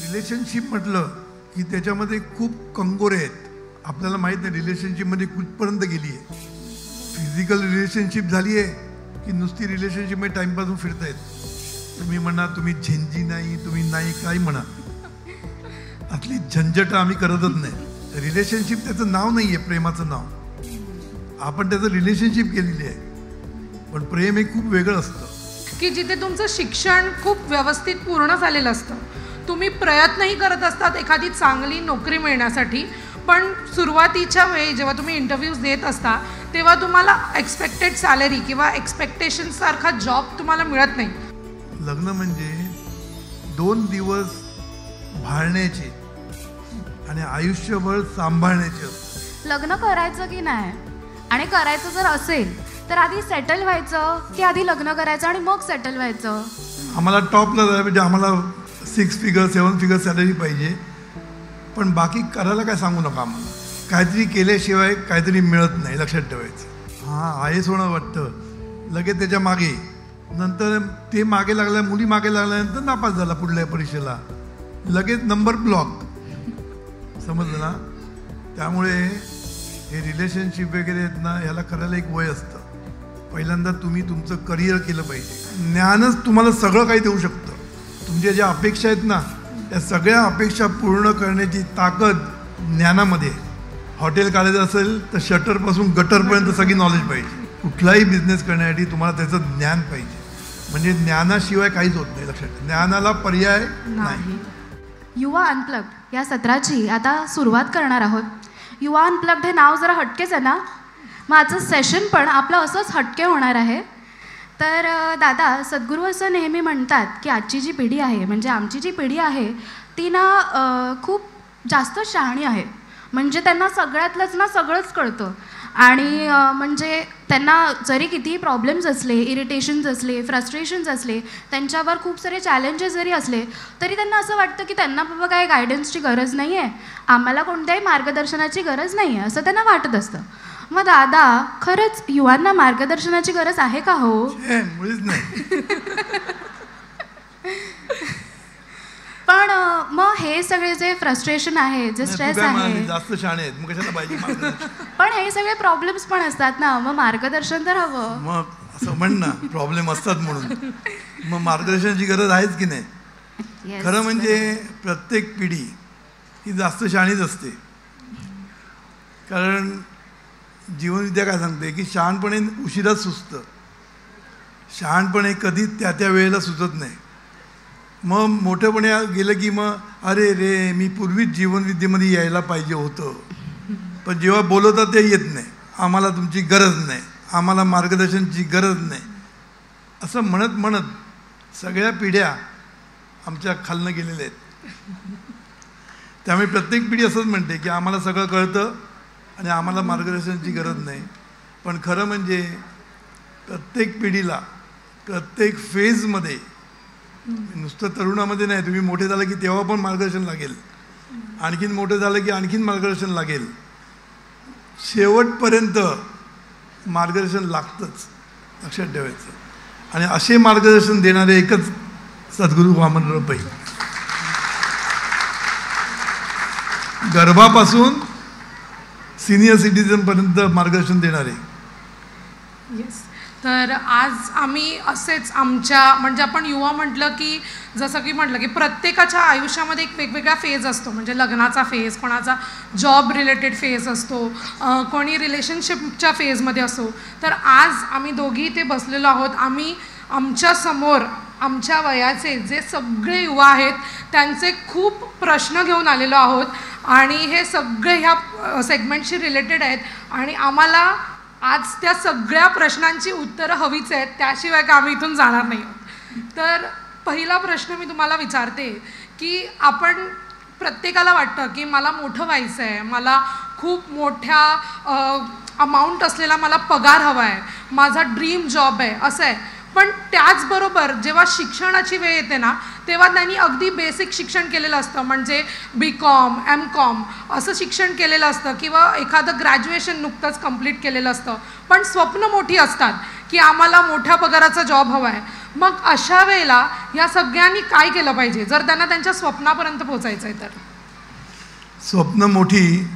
Relationship म्हटलं की त्याच्यामध्ये खूप कंगोरे आहेत. आपल्याला माहीत नाही रिलेशनशिपमध्ये कुठपर्यंत गेली आहे. फिजिकल रिलेशनशिप झाली आहे की नुसती रिलेशनशिपमध्ये टाईमपासून फिरतायत. तुम्ही म्हणा तुम्ही झेंजी नाही, तुम्ही नाही, काही म्हणा, आपली झंझट आम्ही करतच नाही. रिलेशनशिप त्याचं नाव नाही आहे, प्रेमाचं नाव. आपण त्याचं रिलेशनशिप केलेली आहे, पण प्रेम हे खूप वेगळं असतं की जिथे तुमचं शिक्षण खूप व्यवस्थित पूर्ण झालेलं असतं. तुम्ही प्रयत्नही करत असतात एखादी चांगली नोकरी मिळण्यासाठी, पण सुरुवातीच्या वेळी जेव्हा तुम्ही इंटरव्ह्यूज देत असता तेव्हा तुम्हाला एक्सपेक्टेड सॅलरी किंवा एक्सपेक्टेशनसारखा जॉब तुम्हाला मिळत नाही. लग्न म्हणजे 2 दिवस भाळण्याचे आणि आयुष्यभर सांभाळण्याचे असतं. लग्न करायचं की नाही, आणि करायचं जर असेल तर आधी सेटल व्हायचं की आधी लग्न करायचं आणि मग सेटल व्हायचं? आम्हाला टॉपला जायला म्हणजे आम्हाला 6 फिगर 7 फिगर सॅलरी पाहिजे, पण बाकी करायला काय सांगू नका आम्हाला. काहीतरी केल्याशिवाय काहीतरी मिळत नाही, लक्षात ठेवायचं. हां, आहेच होणं वाटतं लगेच त्याच्या मागे, नंतर ते मागे लागल्या, मुली मागे लागल्यानंतर नापास झाला पुढल्या परीक्षेला, लगेच नंबर ब्लॉक. समजलं ना? त्यामुळे हे रिलेशनशिप वगैरे आहेत ना, ह्याला करायला एक वय असतं. पहिल्यांदा तुम्ही तुमचं करिअर केलं पाहिजे. ज्ञानच तुम्हाला सगळं काही देऊ शकतं. तुमच्या ज्या अपेक्षा आहेत ना, त्या सगळ्या अपेक्षा पूर्ण करण्याची ताकद ज्ञानामध्ये. हॉटेल काढायचं असेल तर शटरपासून गटरपर्यंत सगळी नॉलेज पाहिजे. कुठलाही बिझनेस करण्यासाठी तुम्हाला त्याचं ज्ञान पाहिजे. म्हणजे ज्ञानाशिवाय काहीच होत नाही, लक्षात. ज्ञानाला पर्याय नाही. युवा अनप्लग्ड या सत्राची आता सुरुवात करणार आहोत. युवा अनप्लग्ड हे नाव जरा हटकेच आहे ना, माझं सेशन पण आपलं असंच हटके होणार आहे. तर दादा, सद्गुरू असं नेहमी म्हणतात की आजची जी पिढी आहे, म्हणजे आमची जी पिढी आहे ती ना खूप जास्त शहाणी आहे. म्हणजे त्यांना सगळ्यातलंच ना सगळंच कळतं. आणि म्हणजे त्यांना जरी कितीही प्रॉब्लेम्स असले, इरिटेशन्स असले, फ्रस्ट्रेशन्स असले, त्यांच्यावर खूप सारे चॅलेंजेस जरी असले, तरी त्यांना असं वाटतं की त्यांना बाबा काय गायडन्सची गरज नाही आहे, आम्हाला कोणत्याही मार्गदर्शनाची गरज नाही आहे, असं त्यांना वाटत असतं. मग दादा, खरंच युवांना मार्गदर्शनाची गरज आहे का हो? मुळीच नाही. पण मग हे सगळे जे फ्रस्ट्रेशन आहे, जे स्ट्रेस आहे, जास्त शहाणे आहेत, मग कशाला पाहिजे? पण हे सगळे प्रॉब्लेम्स पण असतात ना, मग मार्गदर्शन तर हवं. मग असं म्हण ना, प्रॉब्लेम असतात म्हणून. मग मार्गदर्शनाची गरज आहेच की नाही? खरं म्हणजे प्रत्येक पिढी ही जास्त शहाणीच असते. कारण जीवनविद्या काय सांगते की शहाणपणे उशिराच सुचतं. शहाणपणे कधीच त्या त्या वेळेला सुचत नाही. मग मोठेपणे गेलं की मग अरे रे, मी पूर्वीच जीवनविद्येमध्ये यायला पाहिजे होतं, पण जेव्हा बोलवतात ते येत नाही. आम्हाला तुमची गरज नाही, आम्हाला मार्गदर्शनाची गरज नाही, असं म्हणत म्हणत सगळ्या पिढ्या आमच्या खालनं गेलेल्या आहेत. त्यामुळे प्रत्येक पिढी असंच म्हणते की आम्हाला सगळं कळतं आणि आम्हाला मार्गदर्शनाची गरज नाही. पण खरं म्हणजे प्रत्येक पिढीला प्रत्येक फेजमध्ये, नुसतं तरुणामध्ये नाही, तुम्ही मोठे झालं की तेव्हा पण मार्गदर्शन लागेल, आणखीन मोठं झालं की आणखीन मार्गदर्शन लागेल, शेवटपर्यंत मार्गदर्शन लागतंच, लक्षात ठेवायचं. आणि असे मार्गदर्शन देणारे एकच सद्गुरू वामनराव पै. गर्भापासून सिनियर सिटीजनपर्यंत मार्गदर्शन देणारे. येस. तर आज आम्ही असेच आमच्या, म्हणजे आपण युवा म्हटलं की जसं की म्हटलं की प्रत्येकाच्या आयुष्यामध्ये एक वेगवेगळा फेज असतो. म्हणजे लग्नाचा फेज, कोणाचा जॉब रिलेटेड फेज असतो, कोणी रिलेशनशिपच्या फेजमध्ये असतो. तर आज आम्ही दोघी इथे बसलेलो आहोत. आम्ही आमच्या समोर आमच्या वयाचे जे सगळे युवा आहेत त्यांचे खूप प्रश्न घेऊन आलेलो आहोत आणि हे सगळे ह्या सेगमेंटशी रिलेटेड आहेत आणि आम्हाला आज त्या सगळ्या प्रश्नांची उत्तरं हवीच आहेत, त्याशिवाय का आम्ही इथून जाणार नाही आहोत. तर पहिला प्रश्न मी तुम्हाला विचारते की आपण प्रत्येकाला वाटतं की मला मोठं व्हायचं आहे, मला खूप मोठ्या अमाऊंट असलेला मला पगार हवा आहे, माझा ड्रीम जॉब आहे, असं आहे. पण त्याचबरोबर जेव्हा शिक्षणाची वेळ येते ना, तेव्हा त्यांनी अगदी बेसिक शिक्षण केलेलं असतं, म्हणजे BCom, MCom असं शिक्षण केलेलं असतं किंवा एखादं ग्रॅज्युएशन नुकतंच कंप्लीट केलेलं असतं. पण स्वप्न मोठी असतात की आम्हाला मोठ्या पगाराचा जॉब हवा आहे. मग अशा वेळेला या सगळ्यांनी काय केलं पाहिजे जर त्यांना त्यांच्या स्वप्नापर्यंत पोहोचायचं आहे तर? स्वप्न मोठी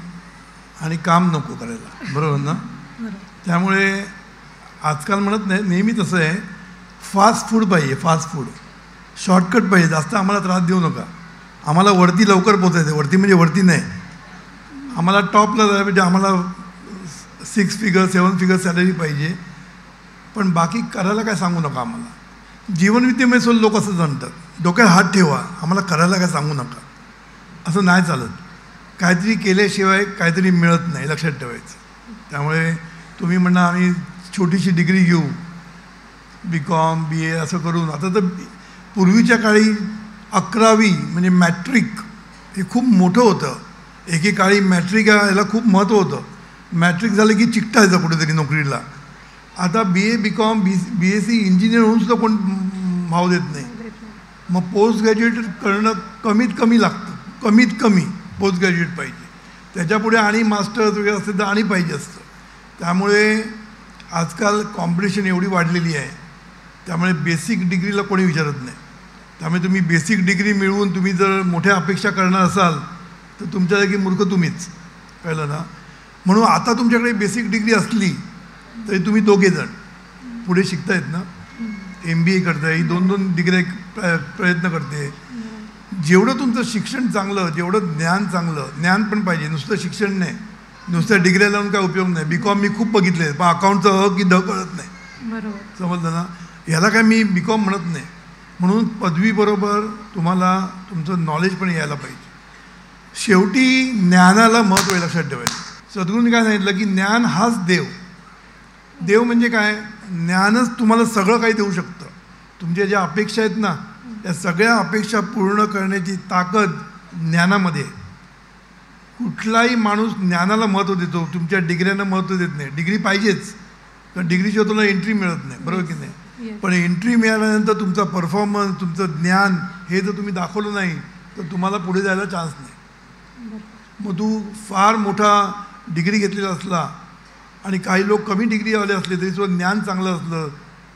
आणि काम नको करायला, बरोबर ना? त्यामुळे आजकाल म्हणत नाही, नेहमी तसं आहे, फास्ट फूड पाहिजे, फास्ट फूड, शॉर्टकट पाहिजे, जास्त आम्हाला त्रास देऊ नका. आम्हाला वरती लवकर पोचायचं, वरती म्हणजे वरती नाही, आम्हाला टॉपला जायला पाहिजे, आम्हाला 6 फिगर 7 फिगर सॅलरी पाहिजे, पण बाकी करायला काय सांगू नका आम्हाला. जीवनविद्येमध्ये लोक असं म्हणतात, डोक्यात हात ठेवा, आम्हाला करायला काय सांगू नका. असं नाही चालत. काहीतरी केल्याशिवाय काहीतरी मिळत नाही, लक्षात ठेवायचं. त्यामुळे तुम्ही म्हणा आम्ही छोटीशी डिग्री घेऊ, BCom BA असं करून, आता तर पूर्वीच्या काळी 11वी म्हणजे मॅट्रिक हे खूप मोठं होतं. एकेकाळी मॅट्रिक याला खूप महत्त्व होतं. मॅट्रिक झालं की चिकटायचं कुठेतरी नोकरीला. आता BA BCom BSc इंजिनियर होऊन सुद्धा कोण भाव देत नाही. मग पोस्ट ग्रॅज्युएट करणं कमीत कमी लागतं, कमीत कमी पोस्ट ग्रॅज्युएट पाहिजे. त्याच्यापुढे आणि मास्टर्स वगैरे असेल तर आणि पाहिजे असतं. त्यामुळे आजकाल कॉम्पिटिशन एवढी वाढलेली आहे, त्यामुळे बेसिक डिग्रीला कोणी विचारत नाही. त्यामुळे तुम्ही बेसिक डिग्री मिळवून तुम्ही जर मोठ्या अपेक्षा करणार असाल तर तुमच्या जागी मूर्ख तुम्हीच, कळलं ना? म्हणून आता तुमच्याकडे बेसिक डिग्री असली तरी तुम्ही दोघे जण पुढे शिकतायत ना, MBA करताय, ही 2 डिग्र्या प्रयत्न करते. जेवढं तुमचं शिक्षण चांगलं, जेवढं ज्ञान चांगलं, ज्ञान पण पाहिजे, नुसतं शिक्षण नाही, नुसत्या डिग्र्या लावून काय उपयोग नाही. BCom मी खूप बघितले, पण अकाउंटचं की द कळत नाही, बरोबर, समजलं ना? ह्याला काय मी BCom म्हणत नाही. म्हणून पदवीबरोबर तुम्हाला तुमचं नॉलेज पण यायला पाहिजे. शेवटी ज्ञानाला महत्त्व आहे, लक्षात ठेवायचं. सद्गुरूंनी काय सांगितलं की ज्ञान हाच देव. देव म्हणजे काय? ज्ञानच तुम्हाला सगळं काही देऊ शकतं. तुमच्या ज्या अपेक्षा आहेत ना, त्या सगळ्या अपेक्षा पूर्ण करण्याची ताकद ज्ञानामध्ये. कुठलाही माणूस ज्ञानाला महत्त्व देतो, तुमच्या डिग्र्यांना महत्त्व देत नाही. डिग्री पाहिजेच, कारण डिग्रीशिवाय तुला एंट्री मिळत नाही, बरोबर की नाही? पण एंट्री मिळाल्यानंतर तुमचा परफॉर्मन्स, तुमचं ज्ञान हे जर तुम्ही दाखवलं नाही तर तुम्हाला पुढे जायला चान्स नाही. मग तू फार मोठा डिग्री घेतलेला असला आणि काही लोक कमी डिग्रीवाले असले तरी सुद्धा ज्ञान चांगलं असलं,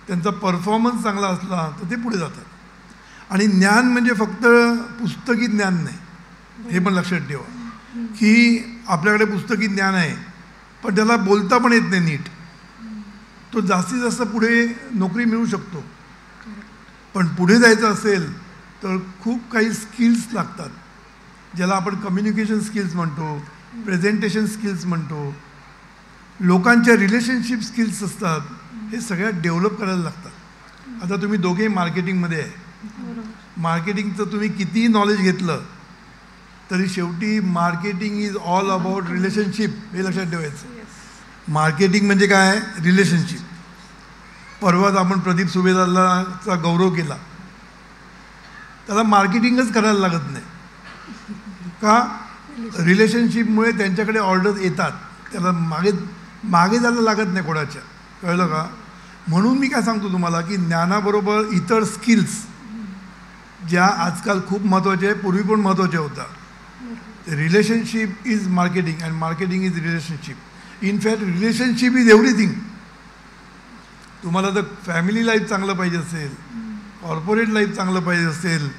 त्यांचा परफॉर्मन्स चांगला असला तर ते पुढे जातात. आणि ज्ञान म्हणजे फक्त पुस्तकी ज्ञान नाही, हे पण लक्षात ठेवा की आपल्याकडे पुस्तकी ज्ञान आहे पण त्याला बोलता पण येत नाही नीट. तो जास्तीत जास्त पुढे नोकरी मिळू शकतो, पण पुढे जायचं असेल तर खूप काही स्किल्स लागतात, ज्याला आपण कम्युनिकेशन स्किल्स म्हणतो, प्रेझेंटेशन स्किल्स म्हणतो, लोकांच्या रिलेशनशिप स्किल्स असतात. हे सगळ्यात डेव्हलप करायला लागतात. आता तुम्ही दोघेही मार्केटिंगमध्ये आहे, मार्केटिंगचं तुम्ही कितीही नॉलेज घेतलं तरी शेवटी marketing is all about relationship, हे लक्षात ठेवायचं. मार्केटिंग म्हणजे काय? रिलेशनशिप. परवाच आपण प्रदीप सुभेदारचा गौरव केला, त्याला मार्केटिंगच करायला लागत नाही का? रिलेशनशिपमुळे त्यांच्याकडे ऑर्डर्स येतात, त्याला मागे जायला लागत नाही कोणाच्या, कळलं का? म्हणून मी काय सांगतो तुम्हाला की ज्ञानाबरोबर इतर स्किल्स ज्या आजकाल खूप महत्त्वाच्या आहे, पूर्वी पण महत्त्वाच्या होत्या. Relationship is marketing and marketing is relationship. In fact relationship is everything. तुम्हाला जर फॅमिली लाईफ चांगलं पाहिजे असेल, कॉर्पोरेट लाईफ चांगलं पाहिजे असेल,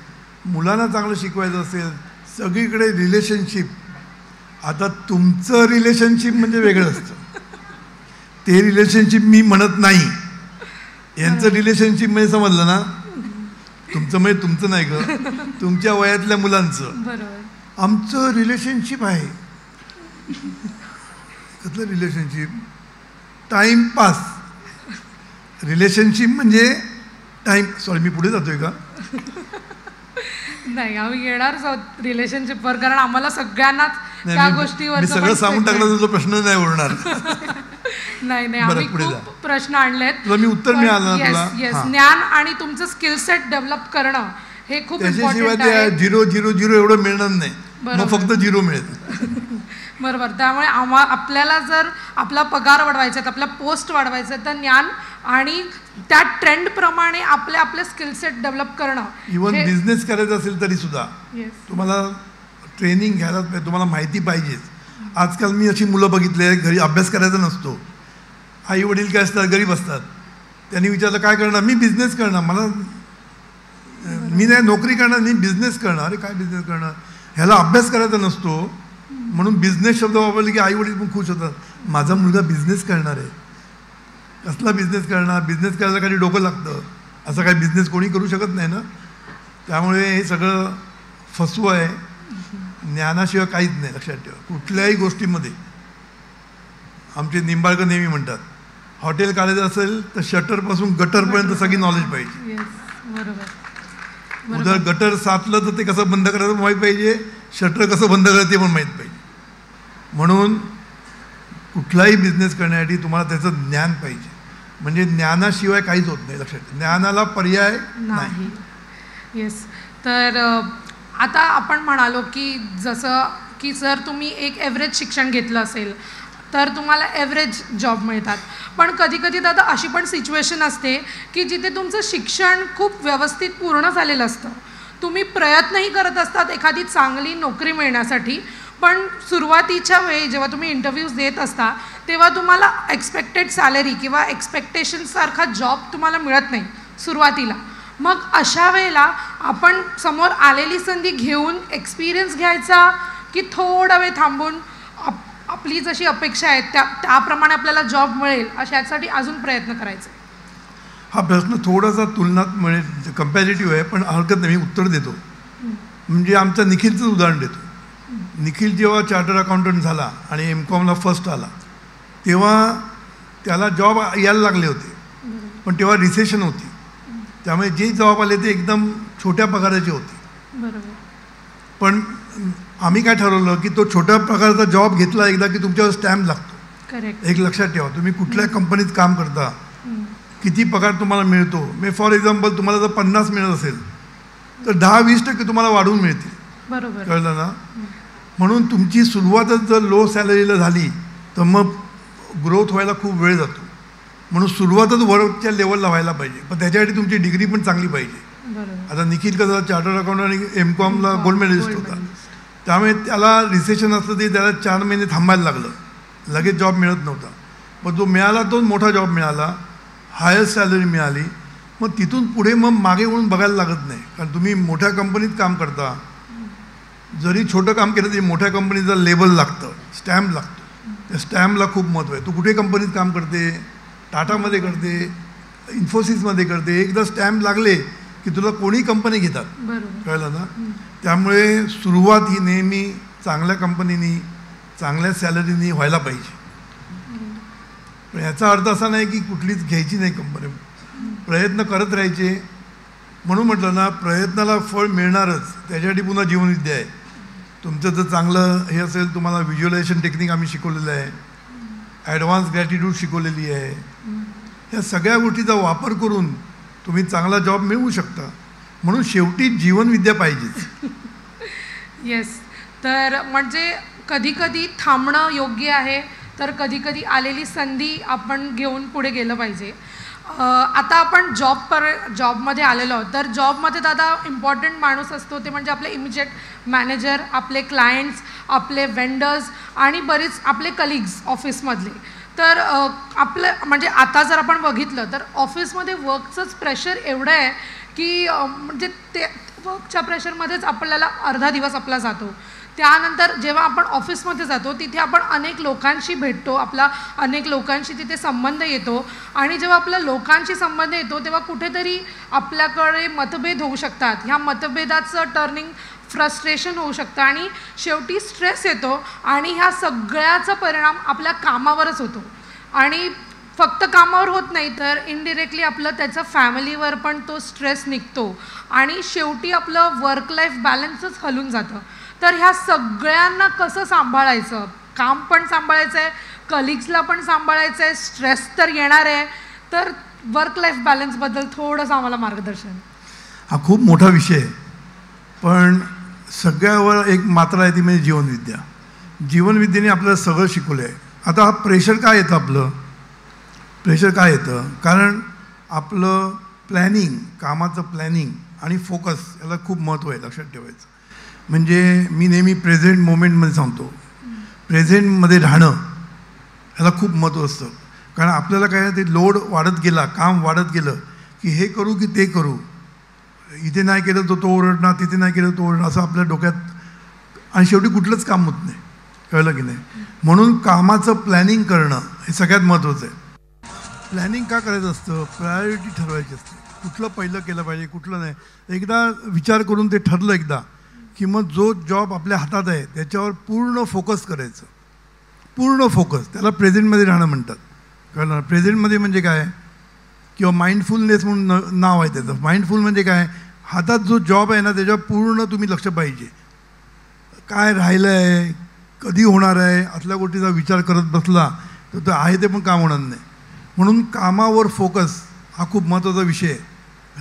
मुलांना चांगलं शिकवायचं असेल, सगळीकडे रिलेशनशिप. आता तुमचं रिलेशनशिप म्हणजे वेगळं असतं, ते रिलेशनशिप मी म्हणत नाही. यांचं रिलेशनशिप म्हणजे समजलं ना, तुमचं म्हणजे तुमचं नाही ग, तुमच्या वयातल्या मुलांचं. आमचं रिलेशनशिप आहे. कसलं रिलेशनशिप? टाईमपास. रिलेशनशिप म्हणजे टाईम. सॉरी मी पुढे जातोय का? नाही, आम्ही येणारच आहोत रिलेशनशिपवर, कारण आम्हाला सगळ्यांनाच त्या गोष्टीवर सगळं सांगून टाकलं तर प्रश्न नाही उरणार. नाही नाही, आम्ही खूप प्रश्न आणलेत. तुला मी उत्तर मिळालं तुला. ज्ञान आणि तुमचं स्किल सेट डेव्हलप करणं हे खूप इम्पॉर्टंट आहे. 0-0-0 एवढं मिळणार नाही, मग फक्त 0 मिळेल. बरोबर. त्यामुळे आपल्याला जर आपला पगार वाढवायचा आहे, आपल्या पोस्ट वाढवायचं आहे, तर ज्ञान आणि त्या ट्रेंडप्रमाणे आपले स्किल सेट डेव्हलप करणं. इव्हन बिझनेस करायचा असेल तरी सुद्धा तुम्हाला ट्रेनिंग घ्यायलाच पाहिजे, तुम्हाला माहिती पाहिजेच. आजकाल मी अशी मुलं बघितली आहे, घरी अभ्यास करायचा नसतो, आई वडील काय असतात, गरीब असतात, त्यांनी विचारलं काय करणार, मी बिझनेस करणार, मी नाही नोकरी करणार, मी बिझनेस करणार. अरे काय बिझनेस करणार, ह्याला अभ्यास करायचा नसतो म्हणून बिझनेस शब्द वापरले की आई वडील पण खुश होतात. माझा मुलगा बिझनेस करणार आहे. कसला बिझनेस करणार, बिझनेस करायला काही डोकं लागतं, असं काही बिझनेस कोणी करू शकत नाही ना. त्यामुळे हे सगळं फसवं आहे, ज्ञानाशिवाय काहीच नाही. लक्षात ठेवा, कुठल्याही गोष्टीमध्ये आमचे निंबाळकर नेहमी म्हणतात, हॉटेल काढायचं असेल तर शटरपासून गटरपर्यंत सगळी नॉलेज पाहिजे. जर गटर साचलं तर ते कसं बंद करायचं माहीत पाहिजे, शटर कसं बंद करायचं ते पण माहीत पाहिजे. म्हणून कुठलाही बिझनेस करण्यासाठी तुम्हाला त्याचं ज्ञान पाहिजे. म्हणजे ज्ञानाशिवाय काहीच होत नाही. लक्षात ठेवा, ज्ञानाला पर्याय नाही. येस. तर आता आपण म्हणालो की जसं की जर तुम्ही एक ॲव्हरेज शिक्षण घेतलं असेल तर तुम्हाला ॲव्हरेज जॉब मिळतात. पण कधी कधी दादा अशी पण सिच्युएशन असते की जिथे तुमचं शिक्षण खूप व्यवस्थित पूर्ण झालेलं असतं, तुम्ही प्रयत्नही करत असतात एखादी चांगली नोकरी मिळण्यासाठी, पण सुरुवातीच्या वेळी जेव्हा तुम्ही इंटरव्ह्यूज देत असता तेव्हा तुम्हाला एक्सपेक्टेड सॅलरी किंवा एक्सपेक्टेशनसारखा जॉब तुम्हाला मिळत नाही सुरुवातीला. मग अशा वेळेला आपण समोर आलेली संधी घेऊन एक्सपिरियन्स घ्यायचा की थोडा वेळ थांबून आपली जशी अपेक्षा आहे त्याप्रमाणे आपल्याला जॉब मिळेल अशासाठी अजून प्रयत्न करायचे? हा प्रश्न थोडासा तुलनात्मक कम्पॅरेटिव्ह आहे, पण हरकत नाही, मी उत्तर देतो. म्हणजे आमचा निखिलचं उदाहरण देतो. निखिल जेव्हा चार्टर्ड अकाउंटंट झाला आणि M.Com फर्स्ट आला तेव्हा त्याला जॉब यायला लागले होते, पण तेव्हा रिसेशन होती. त्यामुळे जे जॉब आले ते एकदम छोट्या पगाराचे होते. पण आम्ही काय ठरवलं की तो छोट्या प्रकारचा जॉब घेतला एकदा की तुमच्यावर स्टॅम्प लागतो. एक लक्षात ठेवा, तुम्ही कुठल्या कंपनीत काम करता, किती पगार तुम्हाला मिळतो. मी फॉर एक्झाम्पल तुम्हाला जर 50 मिळत असेल तर 10-20% तुम्हाला वाढवून मिळतील. बरोबर, कळलं ना. म्हणून तुमची सुरुवातच जर लो सॅलरीला झाली तर मग ग्रोथ व्हायला खूप वेळ जातो. म्हणून सुरुवातच वरच्या लेवलला व्हायला पाहिजे, पण त्याच्यासाठी तुमची डिग्री पण चांगली पाहिजे. आता निखिल कसं चार्टर्ड अकाउंटंट आणि M.Com गोल्ड मेडलिस्ट होता, त्यामुळे त्याला रिसेशन असलं तरी त्याला 4 महिने थांबायला लागलं, लगेच जॉब मिळत नव्हता. पण जो मिळाला तो मोठा जॉब मिळाला, हायर सॅलरी मिळाली. मग तिथून पुढे मग मागे वळून बघायला लागत नाही, कारण तुम्ही मोठ्या कंपनीत काम करता, जरी छोटं काम केलं तरी मोठ्या कंपनीचा लेबल लागतं, स्टॅम्प लागतो. त्या स्टॅम्पला खूप महत्त्व आहे. तू कुठे कंपनीत काम करते, टाटामध्ये करते, इन्फोसिसमध्ये करते, एकदा स्टॅम्प लागले की तुला कोणी कंपनी घेतात. कळलं ना. त्यामुळे सुरुवात ही नेहमी चांगल्या कंपनीनी चांगल्या सॅलरीनी व्हायला पाहिजे. पण याचा अर्थ असा नाही की कुठलीच घ्यायची नाही कंपनी, प्रयत्न करत राहायचे. म्हणून म्हटलं ना, प्रयत्नाला फळ मिळणारच. त्याच्यासाठी पुन्हा जीवनविद्या आहे. तुमचं जर चांगलं हे असेल, तुम्हाला व्हिज्युअलायझेशन टेक्निक आम्ही शिकवलेलं आहे, ॲडव्हान्स ग्रॅटिट्यूड शिकवलेली आहे. या सगळ्या गोष्टीचा वापर करून तुम्ही चांगला जॉब मिळवू शकता. म्हणून शेवटी जीवनविद्या पाहिजेच. येस. तर म्हणजे कधी कधी थांबणं योग्य आहे, तर कधी कधी आलेली संधी आपण घेऊन पुढे गेलं पाहिजे. आता आपण जॉबमध्ये आलेलो आहोत, तर जॉबमध्ये दादा इम्पॉर्टंट माणूस असतो ते म्हणजे आपले इमिजिएट मॅनेजर, आपले क्लायंट्स, आपले वेंडर्स आणि बरेच आपले कलिग्स ऑफिसमधले. तर आपलं म्हणजे आता जर आपण बघितलं तर ऑफिसमध्ये वर्कचंच प्रेशर एवढं आहे की म्हणजे ते वर्कच्या प्रेशरमध्येच आपल्याला अर्धा दिवस आपला जातो. त्यानंतर जेव्हा आपण ऑफिसमध्ये जातो तिथे आपण अनेक लोकांशी भेटतो, आपला अनेक लोकांशी तिथे संबंध येतो. आणि जेव्हा आपला लोकांशी संबंध येतो तेव्हा कुठेतरी आपल्याकडे मतभेद होऊ शकतात. ह्या मतभेदाचं टर्निंग फ्रस्ट्रेशन होऊ शकतं आणि शेवटी स्ट्रेस येतो. आणि ह्या सगळ्याचा परिणाम आपल्या कामावरच होतो. आणि फक्त कामावर होत नाही तर इनडिरेक्टली आपलं त्याचं फॅमिलीवर पण तो स्ट्रेस निघतो आणि शेवटी आपलं वर्क लाईफ बॅलन्सच हलून जातं. तर ह्या सगळ्यांना कसं सांभाळायचं, काम पण सांभाळायचं आहे, कलिग्सला पण सांभाळायचं आहे, स्ट्रेस तर येणार आहे, तर वर्क लाईफ बॅलन्सबद्दल थोडंसं आम्हाला मार्गदर्शन. हा खूप मोठा विषय आहे, पण सगळ्यावर एक मात्रा आहे ती म्हणजे जीवनविद्या. जीवनविद्येने आपल्याला सगळं शिकवलं आहे. आता हा प्रेशर काय येतं, आपलं प्रेशर काय येतं, कारण आपलं प्लॅनिंग, कामाचं प्लॅनिंग आणि फोकस याला खूप महत्त्व आहे. लक्षात ठेवायचं म्हणजे मी नेहमी प्रेझेंट मोमेंटमध्ये सांगतो, प्रेझेंटमध्ये राहणं ह्याला खूप महत्त्व असतं. कारण आपल्याला काय ते लोड वाढत गेला, काम वाढत गेलं की हे करू की ते करू, इथे नाही केलं तर तो ओरडणार, तिथे नाही केलं तो ओरडणार, असं आपल्या डोक्यात, आणि शेवटी कुठलंच काम होत नाही. कळलं की नाही? म्हणून कामाचं प्लॅनिंग करणं हे सगळ्यात महत्त्वाचं आहे. प्लॅनिंग का करायचं असतं? प्रायोरिटी ठरवायची असते, कुठलं पहिलं केलं पाहिजे कुठलं नाही. एकदा विचार करून ते ठरलं एकदा की मग जो जॉब आपल्या हातात आहे त्याच्यावर पूर्ण फोकस करायचं. पूर्ण फोकस, त्याला प्रेझेंटमध्ये राहणं म्हणतात. कळलं? प्रेझेंटमध्ये म्हणजे काय, किंवा माइंडफुलनेस म्हणून नाव आहे त्याचं. माइंडफुल म्हणजे काय, हातात जो जॉब आहे ना त्याच्यावर पूर्ण तुम्ही लक्ष पाहिजे. काय राहिलं आहे, कधी होणार आहे, असल्या गोष्टीचा विचार करत बसला तर तो आहे ते पण काम होणार नाही. म्हणून कामावर फोकस हा खूप महत्त्वाचा विषय आहे.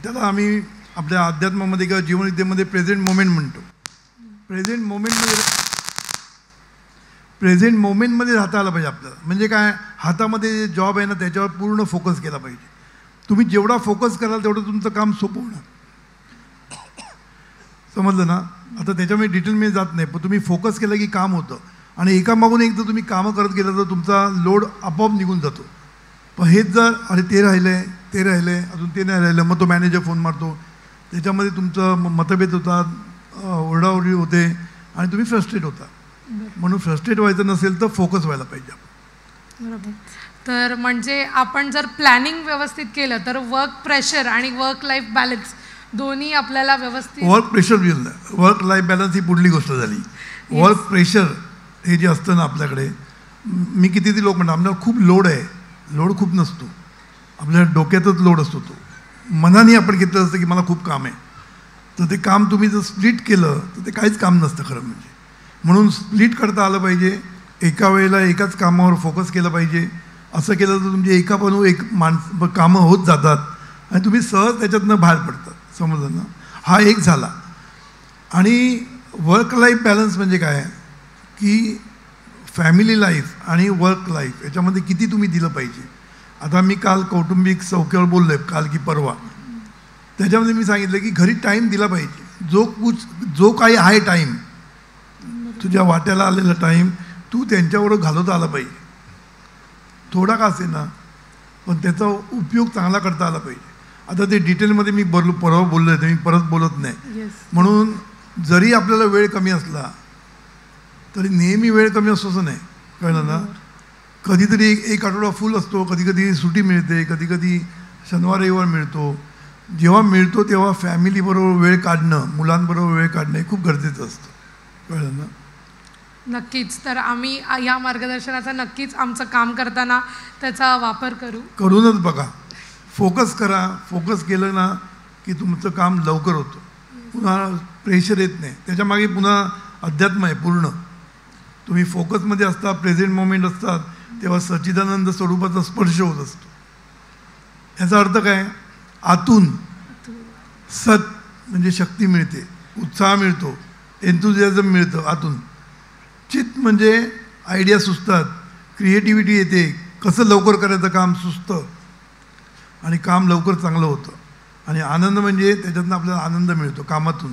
त्याला आम्ही आपल्या अध्यात्मामध्ये किंवा जीवनविद्येमध्ये प्रेझेंट मोमेंट म्हणतो. प्रेझेंट मोमेंटमध्ये राहता आलं पाहिजे आपल्याला. म्हणजे काय, हातामध्ये जॉब आहे ना त्याच्यावर पूर्ण फोकस केला पाहिजे. तुम्ही जेवढा फोकस कराल तेवढं तुमचं काम सोपं होणार. समजलं ना? आता त्याच्यामुळे डिटेलमध्ये जात नाही, पण तुम्ही फोकस केलं की काम होतं. आणि एकामागून एक जर तुम्ही कामं करत गेलं तर तुमचा लोड आपोआप निघून जातो. पण हेच जर अरे ते राहिलं आहे अजून ते नाही राहिलं, मग तो मॅनेजर फोन मारतो, त्याच्यामध्ये तुमचं मतभेद होतात, ओरडाओरडी होते आणि तुम्ही फ्रस्ट्रेट होता. म्हणून फ्रस्ट्रेट व्हायचं नसेल तर फोकस व्हायला पाहिजे. बरोबर. तर म्हणजे आपण जर प्लॅनिंग व्यवस्थित केलं तर वर्क प्रेशर आणि वर्क लाईफ बॅलन्स दोन्ही आपल्याला व्यवस्थित. वर्क लाईफ बॅलन्स ही पुढली गोष्ट झाली. वर्क प्रेशर हे जे असतं ना आपल्याकडे, मी कितीतरी लोक म्हणतात आपल्याला खूप लोड आहे. लोड खूप नसतो, आपल्या डोक्यातच लोड असतो. तो मनाने आपण घेतलं असतं की मला खूप काम आहे, तर ते काम तुम्ही जर स्प्लिट केलं तर ते काहीच काम नसतं खरं म्हणजे. म्हणून स्प्लिट करता आलं पाहिजे. एका वेळेला एकाच कामावर फोकस केलं पाहिजे. असं केलं तर तुमचे एकापासून एक कामं होत जातात आणि तुम्ही सहज त्याच्यातनं बाहेर पडतात. समजलं ना? हा एक झाला. आणि वर्क लाईफ बॅलन्स म्हणजे काय की फॅमिली लाईफ आणि वर्क लाईफ याच्यामध्ये किती तुम्ही दिलं पाहिजे. आता मी काल कौटुंबिक सौख्यावर बोललो आहे, काल की परवा, त्याच्यामध्ये मी सांगितलं की घरी टाईम दिला पाहिजे. जो काही आहे टाईम, तुझ्या वाट्याला आलेला टाईम तू त्यांच्याबरोबर घालवता आला पाहिजे. थोडा का असे ना, पण त्याचा उपयोग चांगला करता आला पाहिजे. आता ते डिटेलमध्ये मी परवा बोललो आहे, ते मी परत बोलत नाही. म्हणून जरी आपल्याला वेळ कमी असला तरी नेहमी वेळ कमी असतो असं नाही. कळलं ना? कधीतरी एक आठवडा फुल असतो, कधी कधी सुट्टी मिळते, कधी कधी शनिवार रविवार मिळतो. जेव्हा मिळतो तेव्हा फॅमिलीबरोबर वेळ काढणं, मुलांबरोबर वेळ काढणं हे खूप गरजेचं असतं. कळलं ना? नक्कीच. तर आम्ही या मार्गदर्शनाचा नक्कीच आमचं काम करताना त्याचा वापर करूनच बघा. फोकस करा. फोकस केलं ना की तुमचं काम लवकर होतं, पुन्हा प्रेशर येत नाही. त्याच्यामागे पुन्हा अध्यात्म आहे पूर्ण. तुम्ही फोकसमध्ये असता, प्रेझेंट मोमेंट असतात, तेव्हा सच्चिदानंद स्वरूपाचा स्पर्श होत असतो. याचा अर्थ काय, आतून सत म्हणजे शक्ती मिळते, उत्साह मिळतो, एन्थुझियाझम मिळतं आतून. चित म्हणजे आयडिया सुचतात, क्रिएटिव्हिटी येते, कसं लवकर करायचं काम सुचतं आणि काम लवकर चांगलं होतं. आणि आनंद म्हणजे त्याच्यातून आपल्याला आनंद मिळतो कामातून.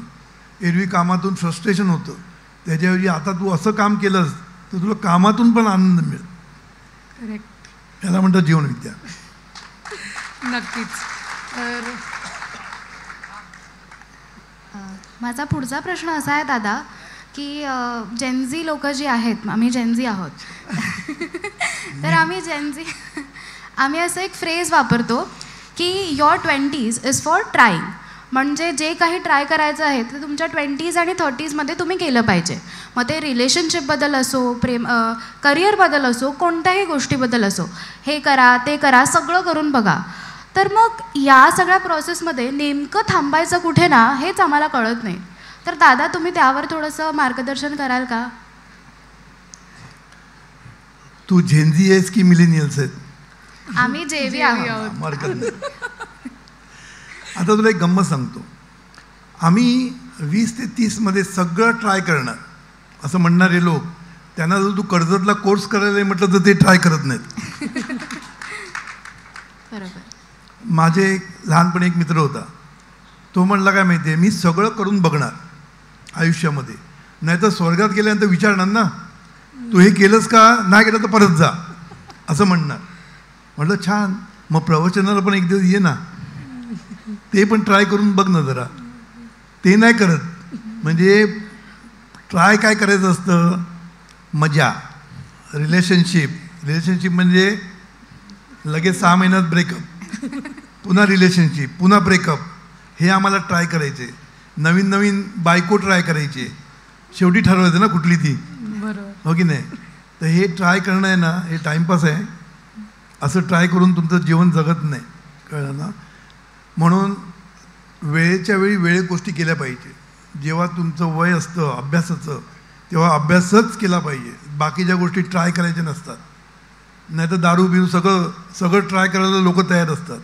एरवी कामातून फ्रस्ट्रेशन होतं, त्याच्याऐवजी आता तू असं काम केलंस तर तुला कामातून पण आनंद मिळेल. करेक्ट. याला म्हणतात जीवनविद्या. नक्कीच. तर माझा पुढचा प्रश्न असा आहे दादा की जेनझी लोक जी आहेत, आम्ही जेनझी आहोत, तर आम्ही असं एक फ्रेज वापरतो की your 20s is for trying. म्हणजे जे काही ट्राय करायचं आहे ते तुमच्या 20s आणि 30sमध्ये तुम्ही केलं पाहिजे. मग ते रिलेशनशिपबद्दल असो, करिअरबद्दल असो, कोणत्याही गोष्टीबद्दल असो, हे करा ते करा, सगळं करून बघा. तर मग या सगळ्या प्रोसेसमध्ये नेमकं थांबायचं कुठे ना हेच आम्हाला कळत नाही. तर दादा तुम्ही त्यावर थोडंसं मार्गदर्शन कराल का? तू झेनझी आहेस की मिलेनियल्स आहेत? आम्ही जेवी आहोत. आता तुला एक गंमत सांगतो. आम्ही 20 ते 30मध्ये सगळं ट्राय करणार असं म्हणणारे लोक, त्यांना जर तू कर्जतला कोर्स करायला म्हटलं तर ते ट्राय करत नाहीत. बरोबर. माझे लहानपणी एक मित्र होता, तो म्हणला काय माहिती आहे, मी सगळं करून बघणार आयुष्यामध्ये, नाही तर स्वर्गात गेल्यानंतर विचारणार ना तू हे केलंस का, नाही केलं तर परत जा, असं म्हणणार. म्हटलं छान, मग प्रवचनाला पण एक दिवस ये ना, ते पण ट्राय करून बघ ना जरा. ते नाही करत. म्हणजे ट्राय काय करायचं असतं, मजा, रिलेशनशिप म्हणजे लगेच 6 महिन्यात ब्रेकअप, पुन्हा रिलेशनशिप, पुन्हा ब्रेकअप, हे आम्हाला ट्राय करायचे. नवीन बायको ट्राय करायची, शेवटी ठरवायचं ना कुठली ती, बरोबर हो की नाही. तर हे ट्राय करणं आहे ना, हे टाईमपास आहे. असं ट्राय करून तुमचं जीवन जगत नाही, कळलं ना. म्हणून वेळेच्या वेळी गोष्टी केल्या पाहिजे. जेव्हा तुमचं वय असतं अभ्यासाचं, तेव्हा अभ्यासच केला पाहिजे. बाकीच्या गोष्टी ट्राय करायच्या नसतात. नाही तर दारू बिरू सगळं ट्राय करायला लोक तयार असतात.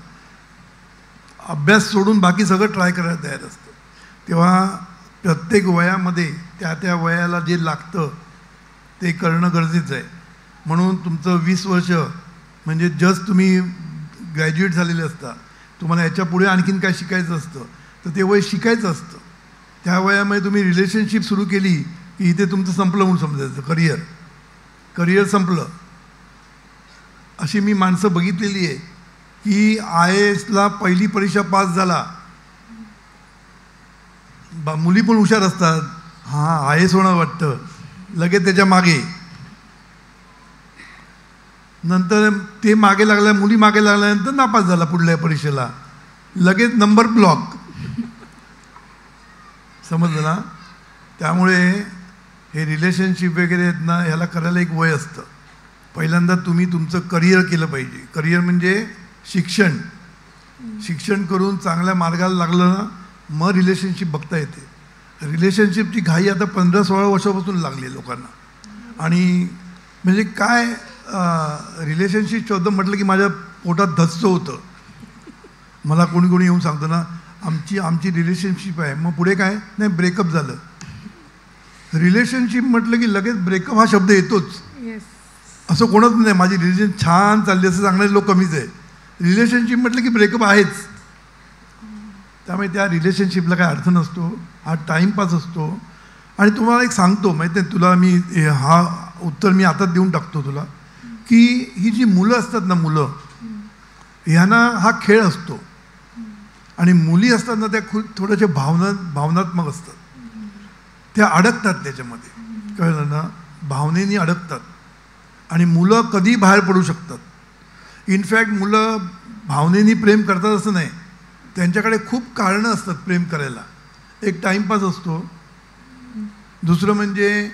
अभ्यास सोडून बाकी सगळं ट्राय करायला तयार असतं. तेव्हा प्रत्येक वयामध्ये त्या वयाला जे लागतं ते करणं गरजेचं आहे. म्हणून तुमचं 20 वर्ष म्हणजे जस्ट तुम्ही ग्रॅज्युएट झालेले असता, तुम्हाला याच्या पुढे आणखीन काय शिकायचं असतं, तर ते वय शिकायचं असतं. त्या वयामध्ये तुम्ही रिलेशनशिप सुरू केली की इथे तुमचं संपलं म्हणून समजायचं, करिअर संपलं. अशी मी माणसं बघितलेली आहे की IASला पहिली परीक्षा पास झाला, मुली पण हुशार असतात, हां IAS होणार वाटतं, लगेच त्याच्या मागे, नंतर ते मागे लागल्या, मुली मागे लागल्यानंतर नापास झाला पुढल्या परीक्षेला, लगेच नंबर ब्लॉक, समजलं ना. त्यामुळे हे रिलेशनशिप वगैरे आहेत ना, ह्याला करायला एक वय असतं. पहिल्यांदा तुम्ही तुमचं करिअर केलं पाहिजे. करिअर म्हणजे शिक्षण करून चांगल्या मार्गाला लागलं ना, मग रिलेशनशिप बघता येते. रिलेशनशिपची घाई आता 15-16 वर्षापासून लागली लोकांना. आणि म्हणजे काय, रिलेशनशिप शब्द म्हटलं की माझ्या पोटात धस्स होतं. मला कोणी येऊन सांगतं ना, आमची रिलेशनशिप आहे, मग पुढे काय नाही, ब्रेकअप झालं. रिलेशनशिप म्हटलं की लगेच ब्रेकअप हा शब्द येतोच. असं कोणच नाही माझी रिलेशन छान चालली असं सांगणारे लोक कमीच आहे. रिलेशनशिप म्हटलं की ब्रेकअप आहेच. त्यामुळे त्या रिलेशनशिपला काय अर्थ नसतो, हा टाईमपास असतो. आणि तुम्हाला एक सांगतो, माहिती आहे तुला, मी हा उत्तर मी आताच देऊन टाकतो तुला, की ही जी मुलं असतात ना, मुलं ह्यांना हा खेळ असतो. आणि मुली असतात ना, त्या खूप थोड्याशा भावनात्मक असतात, त्या अडकतात त्याच्यामध्ये, कळलं ना, भावनेनी अडकतात. आणि मुलं कधी बाहेर पडू शकतात. इनफॅक्ट मुलं भावनेनी प्रेम करतात असं नाही, त्यांच्याकडे खूप कारणं असतात प्रेम करायला. एक टाईमपास असतो, दुसरं म्हणजे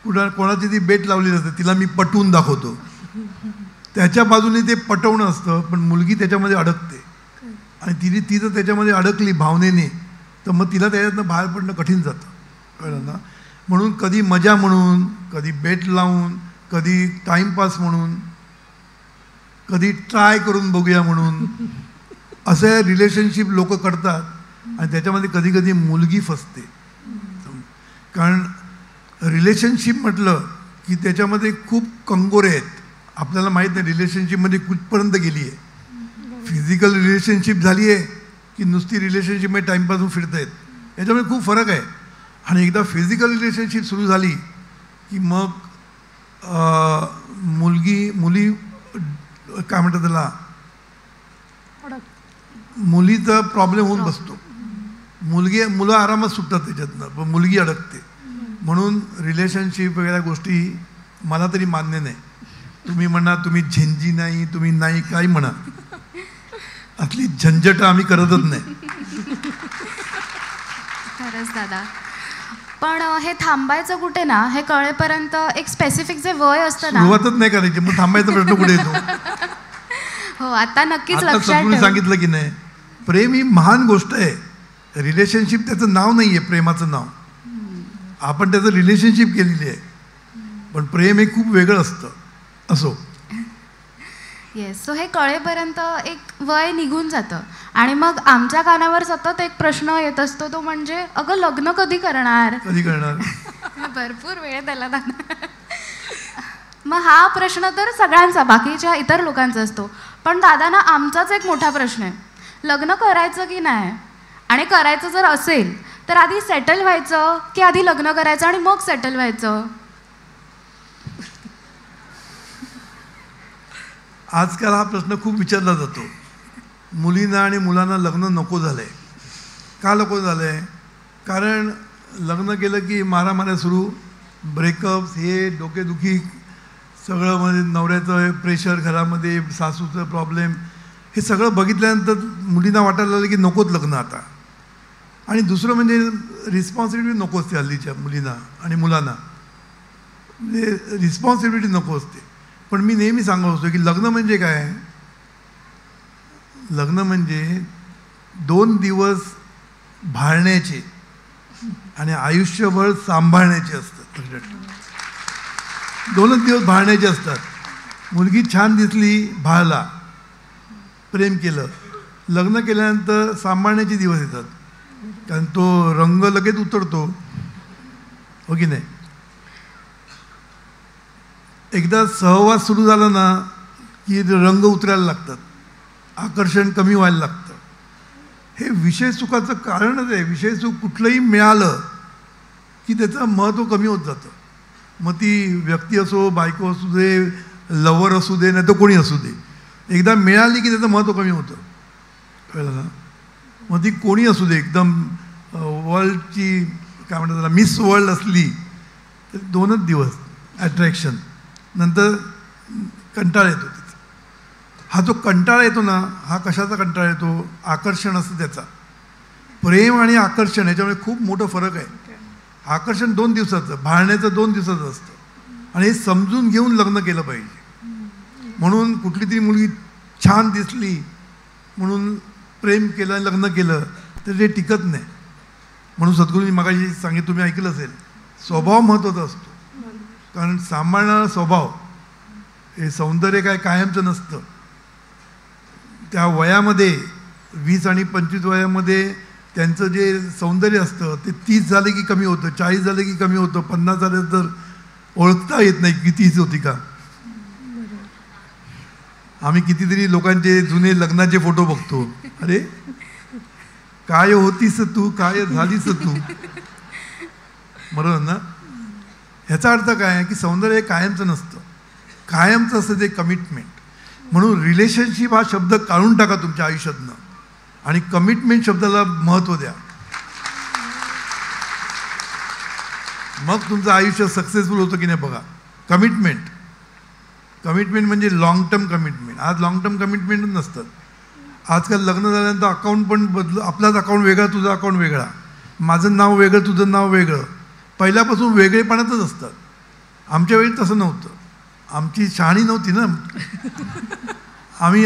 कोणाची ती बेट लावलेली असते, तिला मी पटवून दाखवतो, त्याच्या बाजूने ते पटवणं असतं. पण मुलगी त्याच्यामध्ये अडकते, आणि तिचं त्याच्यामध्ये अडकली भावनेने, तर मग तिला त्याच्यातनं बाहेर पडणं कठीण जातं, कळलं ना. म्हणून कधी मजा म्हणून, कधी बेट लावून, कधी टाईमपास म्हणून, कधी ट्राय करून बघूया म्हणून, असं रिलेशनशिप लोक करतात. आणि त्याच्यामध्ये कधी कधी मुलगी फसते. कारण रिलेशनशिप म्हटलं की त्याच्यामध्ये खूप कंगोरे आहेत. आपल्याला माहीत नाही रिलेशनशिपमध्ये कुठपर्यंत गेली आहे. फिजिकल रिलेशनशिप झाली आहे की नुसती रिलेशनशिपमध्ये टाईमपासून फिरता येत, याच्यामध्ये खूप फरक आहे. आणि एकदा फिजिकल रिलेशनशिप सुरू झाली की मग मुली काय म्हणतात त्याला, मुलीचा प्रॉब्लेम होऊन बसतो. मुलं आरामात सुटतात त्याच्यातनं, पण मुलगी अडकते. म्हणून रिलेशनशिप वगैरे गोष्टी मला तरी मान्य नाही. तुम्ही म्हणा तुम्ही झेंजी नाही, तुम्ही नाही, काही म्हणा, असली झंझट आम्ही करतच नाही. खरंच दादा. पण हे थांबायचं कुठे ना, हे कळेपर्यंत एक स्पेसिफिक जे वय असतं ना, सुरुवातच नाही करायची, मग थांबायचा प्रश्न कुठे येतो. हो, आता नक्कीच आता लक्षात तुम्ही सांगितलं की नाही, प्रेम ही महान गोष्ट आहे. रिलेशनशिप त्याचं नाव नाही आहे, प्रेमाचं नाव. आपण त्याचं रिलेशनशिप केलेली आहे, पण प्रेम हे खूप वेगळं असतं. असो. येस. सो हे कळेपर्यंत एक वय निघून जातं. आणि मग आमच्या कानावर सतत एक प्रश्न येत असतो, तो म्हणजे अगं लग्न कधी करणार. भरपूर वेळ त्याला दादा. मग हा प्रश्न तर सगळ्यांचा, बाकीच्या इतर लोकांचा असतो. पण दादांना आमचाच एक मोठा प्रश्न आहे, लग्न करायचं की नाही. आणि करायचं जर असेल तर आधी सेटल व्हायचं की आधी लग्न करायचं आणि मग सेटल व्हायचं. आजकाल हा प्रश्न खूप विचारला जातो, मुलींना आणि मुलांना लग्न नको झालं आहे. का नको झालं आहे? कारण लग्न केलं की मारामाऱ्या सुरू, ब्रेकअप्स, हे डोकेदुखी सगळं, म्हणजे नवऱ्याचं प्रेशर घरामध्ये, सासूचं प्रॉब्लेम, हे सगळं बघितल्यानंतर मुलींना वाटायला लागलं की नकोच लग्न आता. आणि दुसरं म्हणजे रिस्पॉन्सिबिलिटी नको असते हल्लीच्या मुलींना आणि मुलांना, म्हणजे रिस्पॉन्सिबिलिटी नको असते. पण मी नेहमी सांगत असतो की लग्न म्हणजे काय? लग्न म्हणजे 2 दिवस भाळण्याचे आणि आयुष्यभर सांभाळण्याचे असतात. 2च दिवस भाळण्याचे असतात. मुलगी छान दिसली, भाळला, प्रेम केलं, लग्न केल्यानंतर सांभाळण्याचे दिवस येतात, कारण तो रंग लगेच उतरतो, हो की नाही? एकदा सहवास सुरू झाला ना की रंग उतरायला लागतात, आकर्षण कमी व्हायला लागतं. हे विषय सुखाचं कारणच आहे. विषय सुख कुठलंही मिळालं की त्याचं महत्त्व कमी होत जातं. मग ती व्यक्ती असो, बायको असू दे, लवर असू दे, नाही तर कोणी असू दे, एकदा मिळाली की त्याचं महत्त्व कमी होतं, कळलं ना? मग ती कोणी असू दे, एकदम वर्ल्डची काय म्हणतात त्याला, मिस वर्ल्ड असली तर 2च दिवस ॲट्रॅक्शन, नंतर कंटाळा येतो तिचा. हा जो कंटाळा येतो ना, हा कशाचा कंटाळा येतो? आकर्षण असतं त्याचा. प्रेम आणि आकर्षण याच्यामध्ये खूप मोठं फरक आहे. आकर्षण 2 दिवसाचं, भाळण्याचं 2 दिवसाचं असतं, आणि हे समजून घेऊन लग्न केलं पाहिजे. म्हणून कुठली तरी मुलगी छान दिसली म्हणून प्रेम केलं, लग्न केलं, तर ते टिकत नाही. म्हणून सद्गुरूंनी मगाशी सांगितलं, तुम्ही ऐकलं असेल, स्वभाव महत्त्वाचा असतो. कारण सांभाळणारा स्वभाव, हे सौंदर्य काय कायमचं नसतं. त्या वयामध्ये 20 आणि 25 वयामध्ये त्यांचं जे सौंदर्य असतं ते 30 झाले की कमी होतं, 40 झाले की कमी होतं, 50 झाले तर ओळखता येत नाही की 30 होती का. आम्ही कितीतरी लोकांचे जुने लग्नाचे फोटो बघतो, अरे काय होतीस तू, काय झालीस तू, बरोबर ना? ह्याचा अर्थ काय की सौंदर्य हे कायमचं नसतं, कायमचं असतं ते कमिटमेंट. म्हणून रिलेशनशिप हा शब्द काढून टाका तुमच्या आयुष्यातनं आणि कमिटमेंट शब्दाला महत्त्व द्या. मग तुमचं आयुष्य सक्सेसफुल होतं की नाही बघा. कमिटमेंट म्हणजे लॉंग टर्म कमिटमेंट. आज लॉंग टर्म कमिटमेंटच नसतं. आजकाल लग्न झाल्यानंतर अकाउंट पण आपलाच अकाउंट वेगळा, तुझं अकाउंट वेगळा, माझं नाव वेगळं, तुझं नाव वेगळं, पहिल्यापासून वेगळेपणातच असतात. आमच्या वेळी तसं नव्हतं, आमची शहाणी नव्हती ना.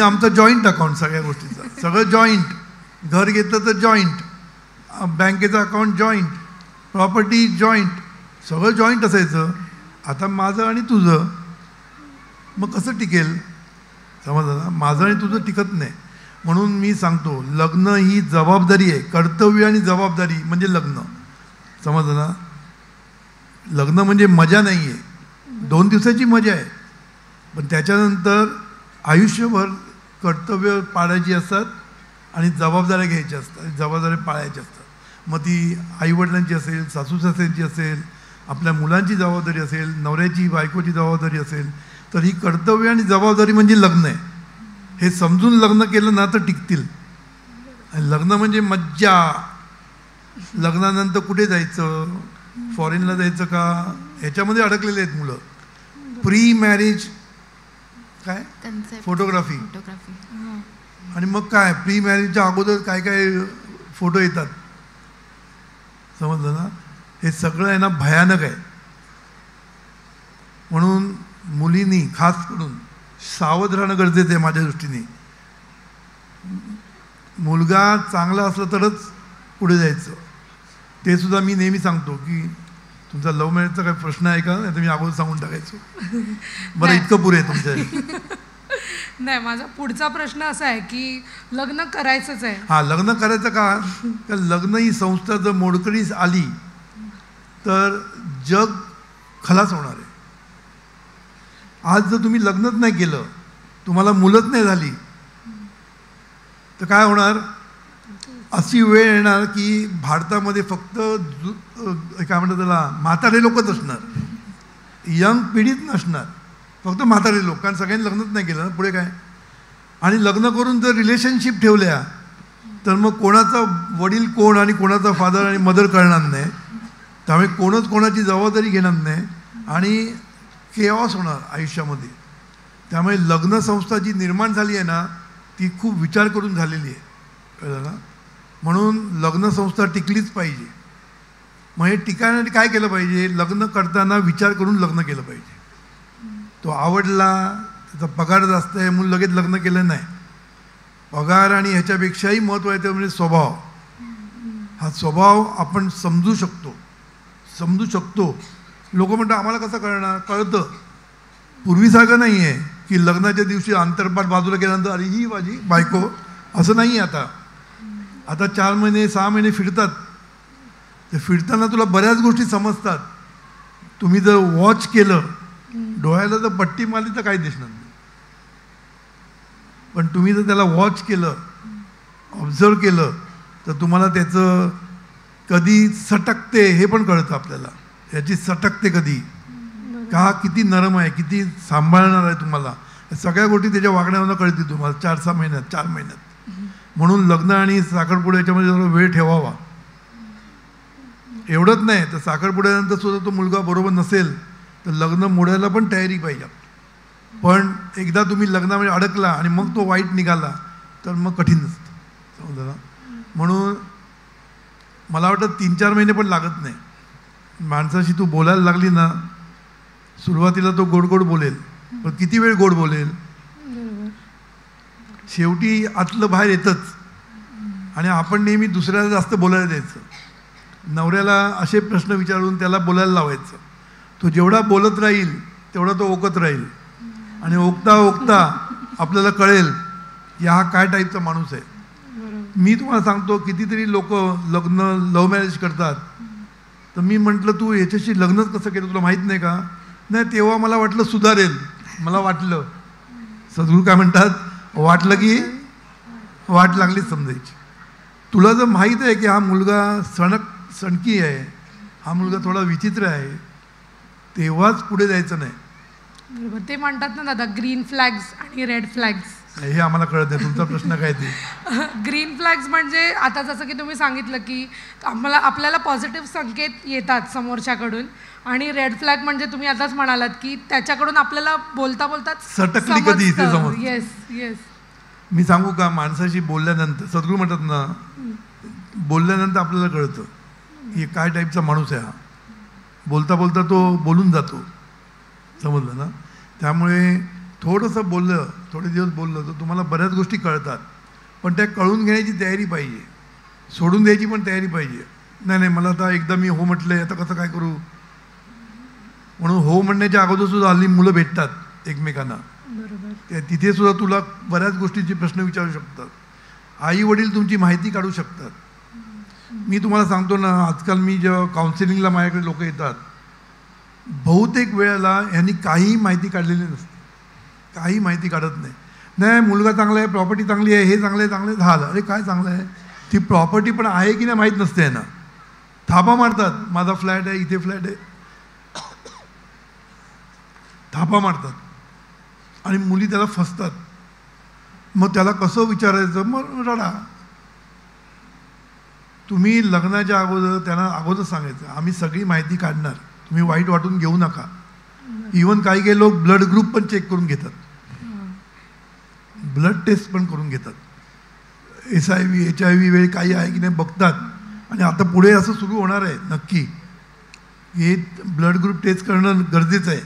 आमचं जॉईंट अकाउंट, सगळ्या गोष्टीचं सगळं जॉईंट, घर घेतलं तर जॉईंट, बँकेचं अकाउंट जॉईंट, प्रॉपर्टी जॉईंट, सगळं जॉईंट असायचं. आता माझं आणि तुझं, मग कसं टिकेल? समजलं ना? माझं आणि तुझं टिकत नाही. म्हणून मी सांगतो, लग्न ही जबाबदारी आहे. कर्तव्य आणि जबाबदारी म्हणजे लग्न, समजलं ना? लग्न म्हणजे मजा नाही आहे, 2 दिवसाची मजा आहे, पण त्याच्यानंतर आयुष्यभर कर्तव्य पाळायची असतात आणि जबाबदाऱ्या घ्यायच्या असतात, जबाबदाऱ्या पाळायच्या असतात. मग ती आईवडिलांची असेल, सासू सासऱ्यांची असेल, आपल्या मुलांची जबाबदारी असेल, नवऱ्याची बायकोची जबाबदारी असेल, तर ही कर्तव्य आणि जबाबदारी म्हणजे लग्न आहे. हे समजून लग्न केलं ना तर टिकतील. लग्न म्हणजे मज्जा. लग्नानंतर कुठे जायचं, फॉरेनला जायचं का, ह्याच्यामध्ये अडकलेले आहेत मुलं. प्री मॅरेज काय, फोटोग्राफी, आणि मग काय प्री मॅरेजच्या अगोदर काय काय फोटो येतात, समजलं ना? हे सगळं आहे ना भयानक आहे. म्हणून मुलींनी खास करून सावध राहणं गरजेचं आहे माझ्या दृष्टीने. मुलगा चांगला असला तरच पुढे जायचं. ते सुद्धा मी नेहमी सांगतो की तुमचा लव्ह मॅरेजचा काही प्रश्न आहे का, नाही तर मी अगोदर सांगून टाकायचो. बरं, इतकं पुरे तुमच्या. नाही, माझा पुढचा प्रश्न असा आहे की लग्न करायचंच आहे. हां, लग्न करायचं का? तर लग्न ही संस्था जर मोडकळीस आली तर जग खलास होणार आहे. आज जर तुम्ही लग्नच नाही केलं, तुम्हाला मुलंच नाही झाली, तर काय होणार? अशी वेळ येणार की भारतामध्ये फक्त काय म्हणतात त्याला, म्हातारे लोकच असणार, यंग पिढीच नसणार. फक्त म्हातारे लोक, कारण सगळ्यांनी लग्नच नाही केलं ना, पुढे काय. आणि लग्न करून जर रिलेशनशिप ठेवल्या तर मग कोणाचा वडील कोण आणि कोणाचा फादर आणि मदर कळणार नाही. त्यामुळे कोणच कोणाची जबाबदारी घेणार नाही आणि केऑस होणार आयुष्यामध्ये. त्यामुळे लग्नसंस्था जी निर्माण झाली आहे ना ती खूप विचार करून झालेली आहे, कळलं ना. म्हणून लग्नसंस्था टिकलीच पाहिजे. मग हे टिकण्यासाठी काय केलं पाहिजे, लग्न करताना विचार करून लग्न केलं पाहिजे. तो आवडला, त्याचा पगार जास्त आहे म्हणून लगेच लग्न केलं नाही. पगार आणि ह्याच्यापेक्षाही महत्त्वाचं म्हणजे स्वभाव. हा स्वभाव आपण समजू शकतो. लोक म्हणतात आम्हाला कसं कळणार, कळतं. पूर्वीसारखं नाही आहे की लग्नाच्या दिवशी अंतरपाठ बाजूला केल्यानंतर अरे ही माझी बायको, असं नाही आहे. आता 4 महिने 6 महिने फिरतात. ते फिरताना तुला बऱ्याच गोष्टी समजतात. तुम्ही जर वॉच केलं, डोळ्याला जर पट्टी मारली तर काही दिसणार नाही, पण तुम्ही जर त्याला वॉच केलं, ऑब्झर्व केलं तर तुम्हाला त्याचं कधी सटकते हे पण कळतं आपल्याला. याची सटकते कधी, का किती नरम आहे, किती सांभाळणार आहे तुम्हाला, सगळ्या गोष्टी त्याच्या वागण्यावरून कळतील तुम्हाला 4-6 महिन्यात 4 महिन्यात. म्हणून लग्न आणि साखरपुडा याच्यामध्ये जरा वेळ ठेवावा. एवढंच नाही तर साखरपुड्यानंतर सुद्धा तो मुलगा बरोबर नसेल तर लग्न मोडायला पण तयारी पाहिजे. पण एकदा तुम्ही लग्नामध्ये अडकला आणि मग तो वाईट निघाला तर मग कठीण नसतं, समजलं ना. म्हणून मला वाटतं 3-4 महिने पण लागत नाही. माणसाशी तू बोलायला लागली ना, सुरुवातीला तो गोड गोड बोलेल, पण किती वेळ गोड बोलेल, शेवटी आतलं बाहेर येतंच. आणि आपण नेहमी दुसऱ्याला जास्त बोलायला द्यायचं. नवऱ्याला असे प्रश्न विचारून त्याला बोलायला लावायचं. तो जेवढा बोलत राहील तेवढा तो ओकत राहील आणि ओकता ओकता आपल्याला कळेल की हा काय टाईपचा माणूस आहे. मी तुम्हाला सांगतो, कितीतरी लोक लग्न लव्ह मॅरेज करतात. तर मी म्हटलं तू याच्याशी लग्नच कसं केलं तुला माहीत नाही का. नाही, तेव्हा मला वाटलं सुधारेल, मला वाटलं. सद्गुरू काय म्हणतात, वाटलं की वाट लागलीच समजायची. तुला जर माहीत आहे की हा मुलगा सणकी आहे, हा मुलगा थोडा विचित्र आहे, तेव्हाच पुढे जायचं नाही. बरोबर. ते म्हणतात ना दादा, ग्रीन फ्लॅग्स आणि रेड फ्लॅग्स. हे आम्हाला कळत नाही. तुमचा प्रश्न काय ते. ग्रीन फ्लॅग्स म्हणजे आता जसं की तुम्ही सांगितलं की आपल्याला पॉझिटिव्ह संकेत येतात समोरच्याकडून, आणि रेड फ्लॅग म्हणजे तुम्ही आताच म्हणालात की त्याच्याकडून आपल्याला बोलता सटकली कधी इथे समज. Yes yes. मी सांगू का, माणसाशी बोलल्यानंतर सद्गुरू म्हणतात ना, बोलल्यानंतर आपल्याला कळतं की काय टाईपचा माणूस आहे हा. बोलता बोलता तो बोलून जातो, समजलं ना. त्यामुळे थोडंसं बोललं, थोडे दिवस बोललं तर तुम्हाला बऱ्याच गोष्टी कळतात. पण त्या कळून घेण्याची तयारी पाहिजे, सोडून द्यायची पण तयारी पाहिजे. नाही मला आता एकदा मी हो म्हटलं आहे, आता कसं काय करू. म्हणून हो म्हणण्याच्या अगोदर सुद्धा हल्ली मुलं भेटतात एकमेकांना. तिथे सुद्धा तुला बऱ्याच गोष्टींचे प्रश्न विचारू शकतात. आई वडील तुमची माहिती काढू शकतात. मी तुम्हाला सांगतो ना, आजकाल मी जेव्हा काउन्सिलिंगला माझ्याकडे लोक येतात, बहुतेक वेळेला यांनी काही माहिती काढलेली नसते, काही माहिती काढत नाही. नाही, मुलगा चांगला आहे, प्रॉपर्टी चांगली आहे, हे चांगलं आहे, झालं. अरे काय चांगलं आहे, ती प्रॉपर्टी पण आहे की नाही माहीत नसते ना. थापा मारतात, माझा फ्लॅट आहे, इथे फ्लॅट आहे, थापा मारतात आणि मुली त्याला फसतात. मग त्याला कसं विचारायचं, मग रडा. तुम्ही लग्नाच्या अगोदर त्यांना अगोदर सांगायचं आम्ही सगळी माहिती काढणार, तुम्ही वाईट वाटून घेऊ नका. इवन काही लोक ब्लड ग्रुप पण चेक करून घेतात, ब्लड टेस्ट पण करून घेतात. SIV HIV वेळ काही आहे की नाही बघतात. आणि आता पुढे असं सुरू होणार आहे नक्की, हे ब्लड ग्रुप टेस्ट करणं गरजेचं आहे.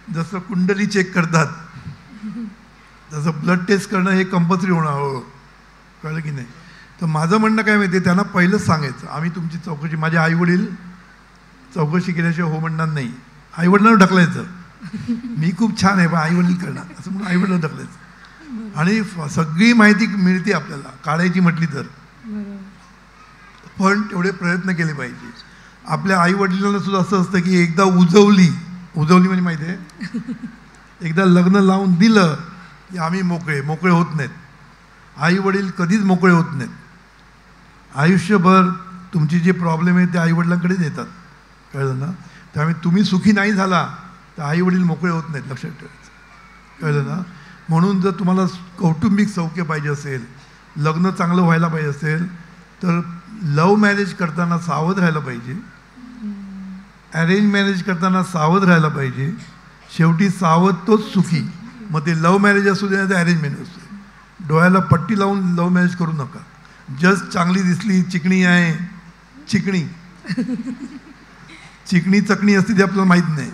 जसं कुंडली चेक करतात तसं ब्लड टेस्ट करणं हे कंपल्सरी होणार. हो, कळलं की नाही. तर माझं म्हणणं काय माहिती आहे, त्यांना पहिलंच सांगायचं आम्ही तुमची चौकशी, माझे आईवडील चौकशी केल्याशिवाय हो म्हणणार नाही. आईवडिलांना ढकलायचं, मी खूप छान आहे पण आईवडील करणार असं म्हणून आईवडिलांना ढकलायचं. आणि सगळी माहिती मिळते आपल्याला काढायची म्हटली तर. पण तेवढे प्रयत्न केले पाहिजे. आपल्या आईवडिलांना सुद्धा असं असतं की एकदा उजवली म्हणजे माहिती आहे, एकदा लग्न लावून दिलं की आम्ही मोकळे होत नाहीत. आईवडील कधीच मोकळे होत नाहीत. आयुष्यभर तुमची जे प्रॉब्लेम आहे ते आईवडिलांकडेच येतात, कळलं ना. त्यामुळे तुम्ही सुखी नाही झाला तर आईवडील मोकळे होत नाहीत, लक्षात ठेवायचं. कळलं ना. म्हणून जर तुम्हाला कौटुंबिक सौख्य पाहिजे असेल, लग्न चांगलं व्हायला पाहिजे असेल, तर लव्ह मॅरेज करताना सावध राहायला पाहिजे, अरेंज मॅरेज करताना सावध राहायला पाहिजे. शेवटी सावध तोच सुखी. मग ते लव्ह मॅरेज असू दे, ते अरेंज मॅरेज असू दे. डोळ्याला पट्टी लावून लव्ह मॅरेज करू नका. जस्ट चांगली दिसली, चिकणी आहे, चिकणी चकणी असते ती आपल्याला माहीत नाही.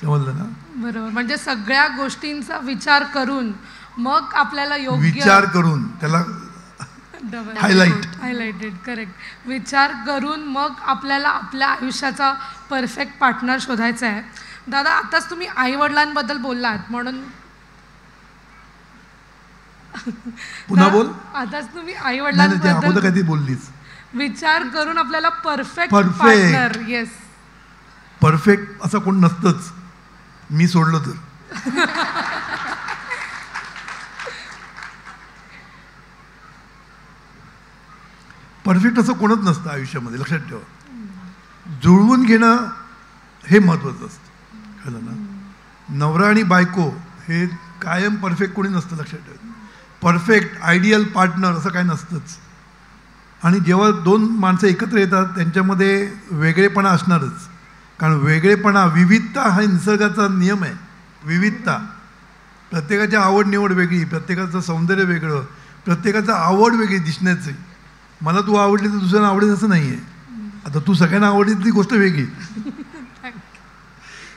समजलं ना. बरोबर. म्हणजे सगळ्या गोष्टींचा विचार करून मग आपल्याला योग्य विचार करून त्याला हायलाइटेड करेक्ट. विचार करून मग आपल्याला आपल्या आयुष्याचा परफेक्ट पार्टनर शोधायचा आहे. दादा, आताच तुम्ही आई वडिलांबद्दल बोललात म्हणून पुन्हा बोल. आताच तुम्ही आई वडिलांबद्दल कधी बोललीस. विचार करून आपल्याला परफेक्ट पार्टनर. येस, परफेक्ट असं कोण नसतंच, मी सोडलं तर. परफेक्ट असं कोणच नसतं आयुष्यामध्ये, लक्षात ठेवा. जुळवून घेणं हे महत्त्वाचं असतं. कळलं ना. नवरा आणि बायको हे कायम परफेक्ट कोणी नसतं, लक्षात ठेवा. परफेक्ट आयडियल पार्टनर असं काय नसतंच. आणि जेव्हा दोन माणसं एकत्र येतात त्यांच्यामध्ये वेगळेपणा असणारच. कारण वेगळेपणा, विविधता हा निसर्गाचा नियम आहे. विविधता, प्रत्येकाची आवड निवड वेगळी, प्रत्येकाचं सौंदर्य वेगळं, प्रत्येकाचं आवड वेगळी दिसण्याची. मला तू आवडली तर दुसऱ्यांना आवडेल असं नाही आहे. आता तू सगळ्यांना आवडली ती गोष्ट वेगळी.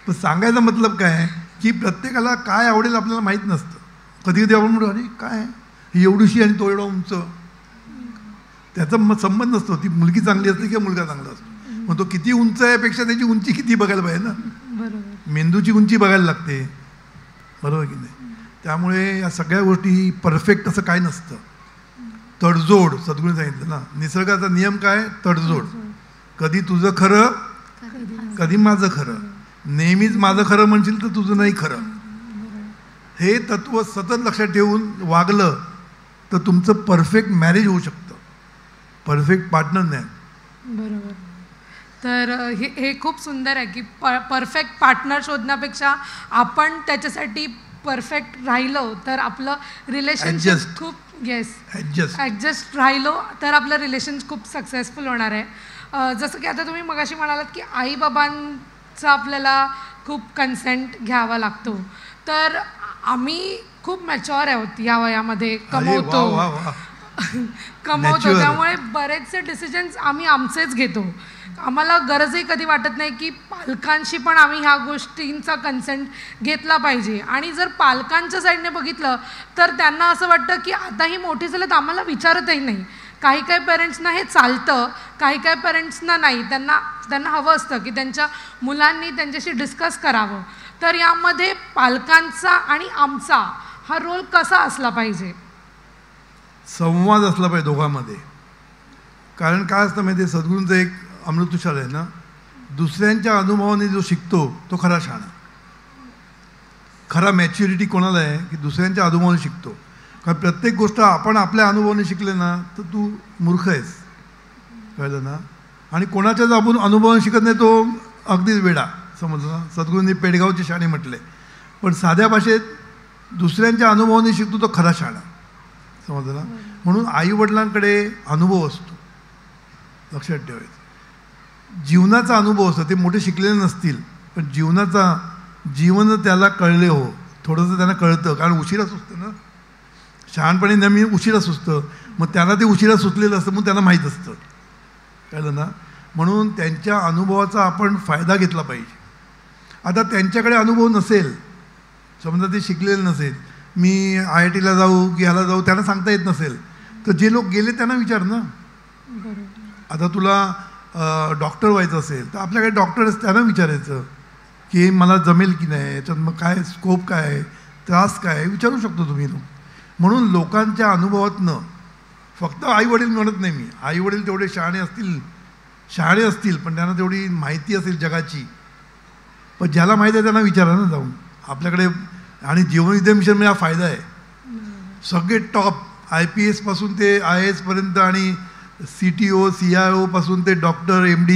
पण सांगायचा मतलब काय की प्रत्येकाला काय आवडेल आपल्याला माहीत नसतं. कधी कधी आपण म्हणतो अरे काय ही एवढीशी आणि तो एवढा उंच, त्याचा संबंध नसतो. ती मुलगी चांगली असते किंवा मुलगा चांगला असतो. मग तो किती उंच आहे पेक्षा त्याची उंची किती बघायला पाहिजे ना. मेंदूची उंची बघायला लागते, बरोबर की नाही. त्यामुळे या सगळ्या गोष्टी परफेक्ट असं काय नसतं. तडजोड, सद्गुरूंनी सांगितलं ना, निसर्गाचा नियम काय, तडजोड. कधी तुझं खरं, कधी माझं खरं. नेहमीच माझं खरं म्हणशील तर तुझं नाही खरं. हे तत्व सतत लक्षात ठेवून वागलं तर तुमचं परफेक्ट मॅरेज होऊ शकतं, परफेक्ट पार्टनर नाही. बरोबर. तर हे खूप सुंदर आहे की परफेक्ट पार्टनर शोधण्यापेक्षा आपण त्याच्यासाठी परफेक्ट राहिलो तर आपलं रिलेशनशिप खूप ॲडजस्ट राहिलो तर आपलं रिलेशन खूप सक्सेसफुल होणार आहे. जसं की आता तुम्ही मगाशी म्हणालात की आईबाबांचा आपल्याला खूप कन्सेंट घ्यावा लागतो. तर आम्ही खूप मॅच्युअर आहोत या वयामध्ये, कमवतो, त्यामुळे बरेचसे डिसिजन्स आम्ही आमचेच घेतो. आम्हाला गरजही कधी वाटत नाही की पालकांशी पण आम्ही ह्या गोष्टींचा कन्सेंट घेतला पाहिजे. आणि जर पालकांच्या साईडने बघितलं तर त्यांना असं वाटतं की आता ही मोठी झालं तर आम्हाला विचारतही नाही. काही पेरेंट्सना हे चालतं, काही पेरेंट्सना नाही. त्यांना हवं असतं की त्यांच्या मुलांनी त्यांच्याशी डिस्कस करावं. तर यामध्ये पालकांचा आणि आमचा हा रोल कसा असला पाहिजे? संवाद असला पाहिजे दोघांमध्ये. कारण काय असतं माहिती आहे, सद्गुरूंचं एक अमृतुषार आहे ना, दुसऱ्यांच्या अनुभवाने जो शिकतो तो खरा शहाणा. खरा मॅच्युरिटी कोणाला आहे की दुसऱ्यांच्या अनुभवाने शिकतो. कारण प्रत्येक गोष्ट आपण आपल्या अनुभवाने शिकले ना तर तू मूर्ख आहेस, कळलं ना. आणि कोणाच्याच आपण अनुभवाने शिकत नाही तो अगदीच वेडा, समजलं ना. सद्गुरूंनी पेडगावची शाणे म्हटले. पण साध्या भाषेत दुसऱ्यांच्या अनुभवाने शिकतो तो खरा शहाणा, समजलं ना. म्हणून आईवडिलांकडे अनुभव असतो, लक्षात ठेवायचं. जीवनाचा अनुभव असतो. ते मोठे शिकलेले नसतील पण जीवन त्याला कळले हो, थोडंसं त्यांना कळतं. कारण उशिरा सुचतं ना, शहाणपणी नेहमी उशिरा सुचतं. मग त्यांना ते उशिरा सुचलेलं असतं म्हणून त्यांना माहीत असतं, कळलं ना. म्हणून त्यांच्या अनुभवाचा आपण फायदा घेतला पाहिजे. आता त्यांच्याकडे अनुभव नसेल, समजा ते शिकलेले नसेल, मी IIT जाऊ की ह्याला जाऊ त्यांना सांगता येत नसेल तर जे लोक गेले त्यांना विचार ना. आता तुला डॉक्टर व्हायचं असेल तर आपल्याकडे डॉक्टर त्यांना विचारायचं की मला जमेल की नाही, याच्यात मग काय स्कोप काय आहे, त्रास काय आहे, विचारू शकतो तुम्ही लोक. म्हणून लोकांच्या अनुभवातनं, फक्त आईवडील म्हणत नाही मी, आईवडील तेवढे शहाणे असतील पण त्यांना तेवढी माहिती असेल जगाची. पण ज्याला माहिती आहे त्यांना विचारा ना जाऊन आपल्याकडे. आणि जीवनविद्या मिशनमध्ये हा फायदा आहे. सगळे टॉप IPS पासून ते IAS पर्यंत आणि CTO CIO पासून ते डॉक्टर MD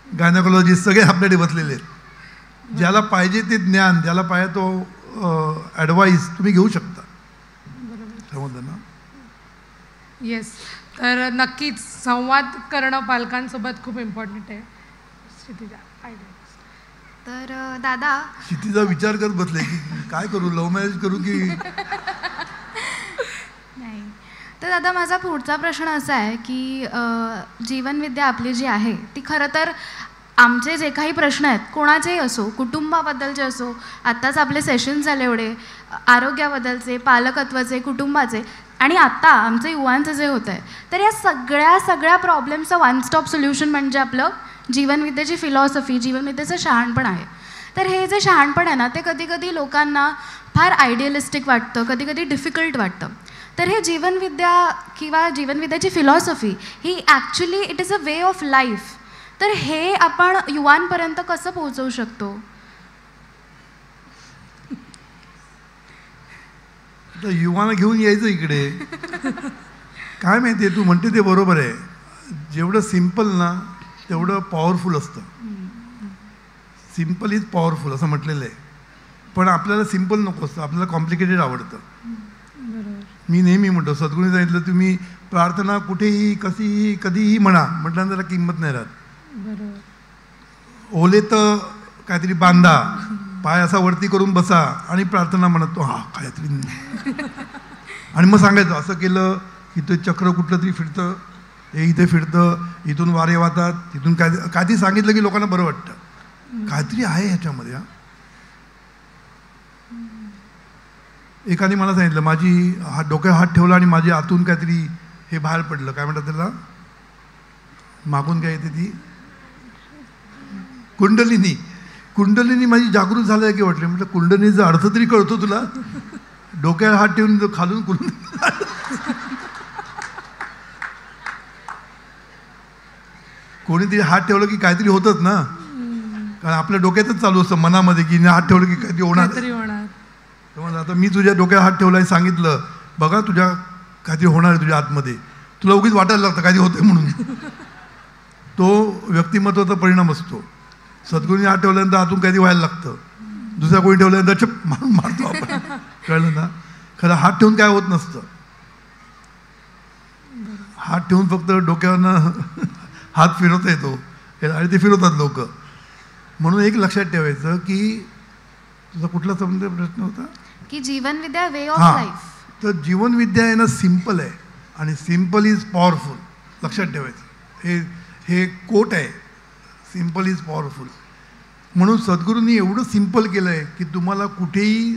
गायनेकोलॉजिस्ट सगळे आपल्याकडे बसलेले आहेत. ज्याला पाहिजे ते ज्ञान, ज्याला पाहिजे तो ॲडवाईस तुम्ही घेऊ शकता. समजलं ना? येस. तर नक्कीच संवाद करणं पालकांसोबत खूप इम्पॉर्टंट आहे. क्षितिजा, आयडिया. तर दादा, क्षितिजा विचार करत बसले की काय करू, लव्ह मॅरेज करू की नाही. तर दादा, माझा पुढचा प्रश्न असा आहे की जीवनविद्या आपली जी आहे ती खरं तर आमचे जे काही प्रश्न आहेत, कोणाचेही असो, कुटुंबाबद्दलचे असो, आत्ताच आपले सेशन झाले एवढे आरोग्याबद्दलचे, पालकत्वाचे, कुटुंबाचे, आणि आत्ता आमचं युवांचं जे होतं आहे, तर या सगळ्या प्रॉब्लेमचं वन स्टॉप सोल्युशन म्हणजे आपलं जीवनविद्येची फिलॉसॉफी, जीवनविद्येचं शहाणपण आहे. तर हे जे शहाणपण आहे ना, ते कधी कधी लोकांना फार आयडियलिस्टिक वाटतं, कधी कधी डिफिकल्ट वाटतं. तर हे जीवनविद्या किंवा जीवनविद्याची फिलॉसॉफी ही actually it is a way of life. तर हे आपण युवांपर्यंत कसं पोहोचवू शकतो? तर युवांना घेऊन यायचं इकडे. काय माहिती आहे, तू म्हणते ते बरोबर आहे. जेवढं सिम्पल ना तेवढं पॉवरफुल असतं. सिम्पल इज पॉवरफुल असं म्हटलेलं आहे. पण आपल्याला सिम्पल नको असतं, आपल्याला कॉम्प्लिकेटेड आवडतं. मी नेहमी म्हणतो, सद्गुरूंनी सांगितलं तुम्ही प्रार्थना कुठेही कशीही कधीही म्हणा, म्हटल्यानंतर त्याला किंमत नाही राहत. ओले तर काहीतरी बांधा, पाय असा वरती करून बसा आणि प्रार्थना म्हणत तो काहीतरी आणि मग सांगायचं असं केलं की ते चक्र कुठलं तरी फिरतं, हे इथे फिरतं, इथून वारे वाहतात, तिथून काहीतरी सांगितलं की लोकांना बरं वाटतं. काहीतरी आहे ह्याच्यामध्ये. एकाने मला सांगितलं, माझी डोक्यावर हात ठेवला आणि माझी आतून काहीतरी हे बाहेर पडलं. काय म्हणतात त्याला, मागून काय येते ती कुंडलिनी माझी जागृत झालं की वाटले. म्हटलं कुंडलिनीचा अर्थ तरी कळतो तुला? डोक्यावर हात ठेवून खालून कोणीतरी हात ठेवलं की काहीतरी होतच ना, कारण आपल्या डोक्यातच चालू असतं मनामध्ये की हात ठेवलं की काहीतरी होणार. समज आता मी तुझ्या डोक्यात हात ठेवला आणि सांगितलं बघा तुझ्या काहीतरी होणार आहे तुझ्या आतमध्ये, तुला उगीच वाटायला लागतं काहीतरी होतंय म्हणून. तो व्यक्तिमत्वाचा परिणाम असतो. सद्गुरूंनी हात ठेवल्यानंतर आतून काहीतरी व्हायला लागतं, दुसऱ्या कोणी ठेवल्यानंतर चप मारून मारतो आपण. कळलं ना? खरं हात ठेवून काय होत नसतं. हात ठेवून फक्त डोक्यावरनं हात फिरवता येतो आणि ते फिरवतात लोक. म्हणून एक लक्षात ठेवायचं की तुझा कुठला संबंध प्रश्न होता की जीवनविद्या वे ऑफ लाईफ. तर जीवनविद्या आहे ना सिम्पल आहे आणि सिम्पल इज पॉवरफुल. लक्षात ठेवायचं हे कोट आहे, सिम्पल इज पॉवरफुल. म्हणून सद्गुरूंनी एवढं सिम्पल केलं आहे की तुम्हाला कुठेही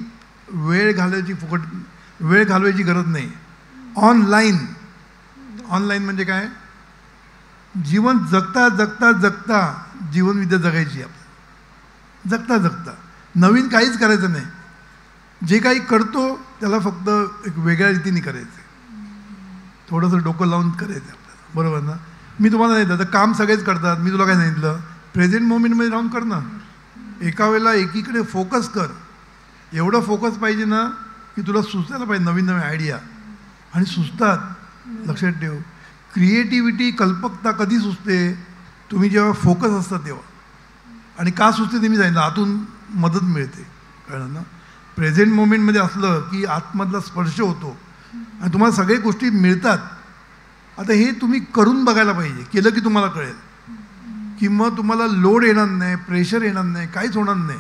वेळ घालवायची गरज नाही. ऑनलाईन म्हणजे काय, जीवन जगता जगता जगता जीवनविद्या जगायची. आपण जगता जगता नवीन काहीच करायचं नाही. जे काही करतो त्याला फक्त एक वेगळ्या रीतीने करायचं, थोडंसं डोकं लावून करायचं आपल्याला. बरोबर ना? मी तुम्हाला सांगितलं तर काम सगळेच करतात. मी तुला काय सांगितलं, प्रेझेंट मोमेंटमध्ये राहून कर ना. एका वेळेला एकीकडे फोकस कर. एवढं फोकस पाहिजे ना की तुला सुचतायला पाहिजे नवीन नवीन आयडिया, आणि सुचतात. लक्षात ठेव, क्रिएटिव्हिटी, कल्पकता कधी सुचते, तुम्ही जेव्हा फोकस असता तेव्हा. आणि का सुचते ते मी सांगितलं, आतून मदत मिळते. कळलं ना? प्रेझेंट मोमेंटमध्ये असलं की आतमधला स्पर्श होतो आणि तुम्हाला सगळ्या गोष्टी मिळतात. आता हे तुम्ही करून बघायला पाहिजे. केलं की तुम्हाला कळेल की मग तुम्हाला लोड येणार नाही, प्रेशर येणार नाही, काहीच होणार नाही.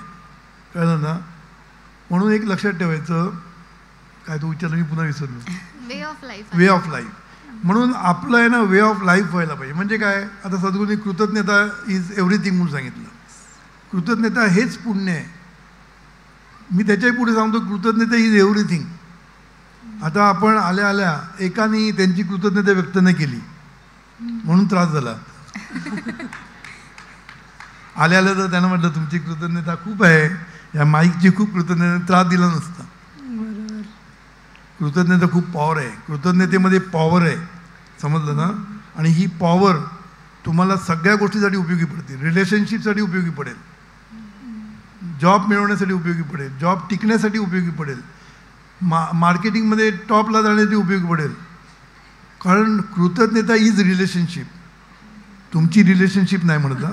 कळलं ना? म्हणून एक लक्षात ठेवायचं, काय तू विचारलं मी पुन्हा विसरलो, वे of life. Way of life. म्हणून आपलं आहे ना वे ऑफ लाईफ व्हायला पाहिजे. म्हणजे काय, आता सद्गुरूंनी कृतज्ञता इज एव्हरीथिंग म्हणून सांगितलं. कृतज्ञता हेच पुण्य आहे. मी त्याच्याही पुढे सांगतो, कृतज्ञता इज एव्हरीथिंग. आता आपण आल्या आल्या एकाने त्यांची कृतज्ञता व्यक्त नाही केली म्हणून त्रास झाला. आल्या आल्या तर त्यांना म्हटलं तुमची कृतज्ञता खूप आहे, या माईकची खूप कृतज्ञता, त्रास दिला नसता. कृतज्ञता खूप पॉवर आहे. कृतज्ञतेमध्ये पॉवर आहे, समजलं ना? आणि ही पॉवर तुम्हाला सगळ्या गोष्टीसाठी उपयोगी पडते. रिलेशनशिपसाठी उपयोगी पडेल, जॉब मिळवण्यासाठी उपयोगी पडेल, जॉब टिकण्यासाठी उपयोगी पडेल, मार्केटिंगमध्ये टॉपला जाण्यासाठी उपयोगी पडेल. कारण कृतज्ञता इज रिलेशनशिप. तुमची रिलेशनशिप नाही म्हणता.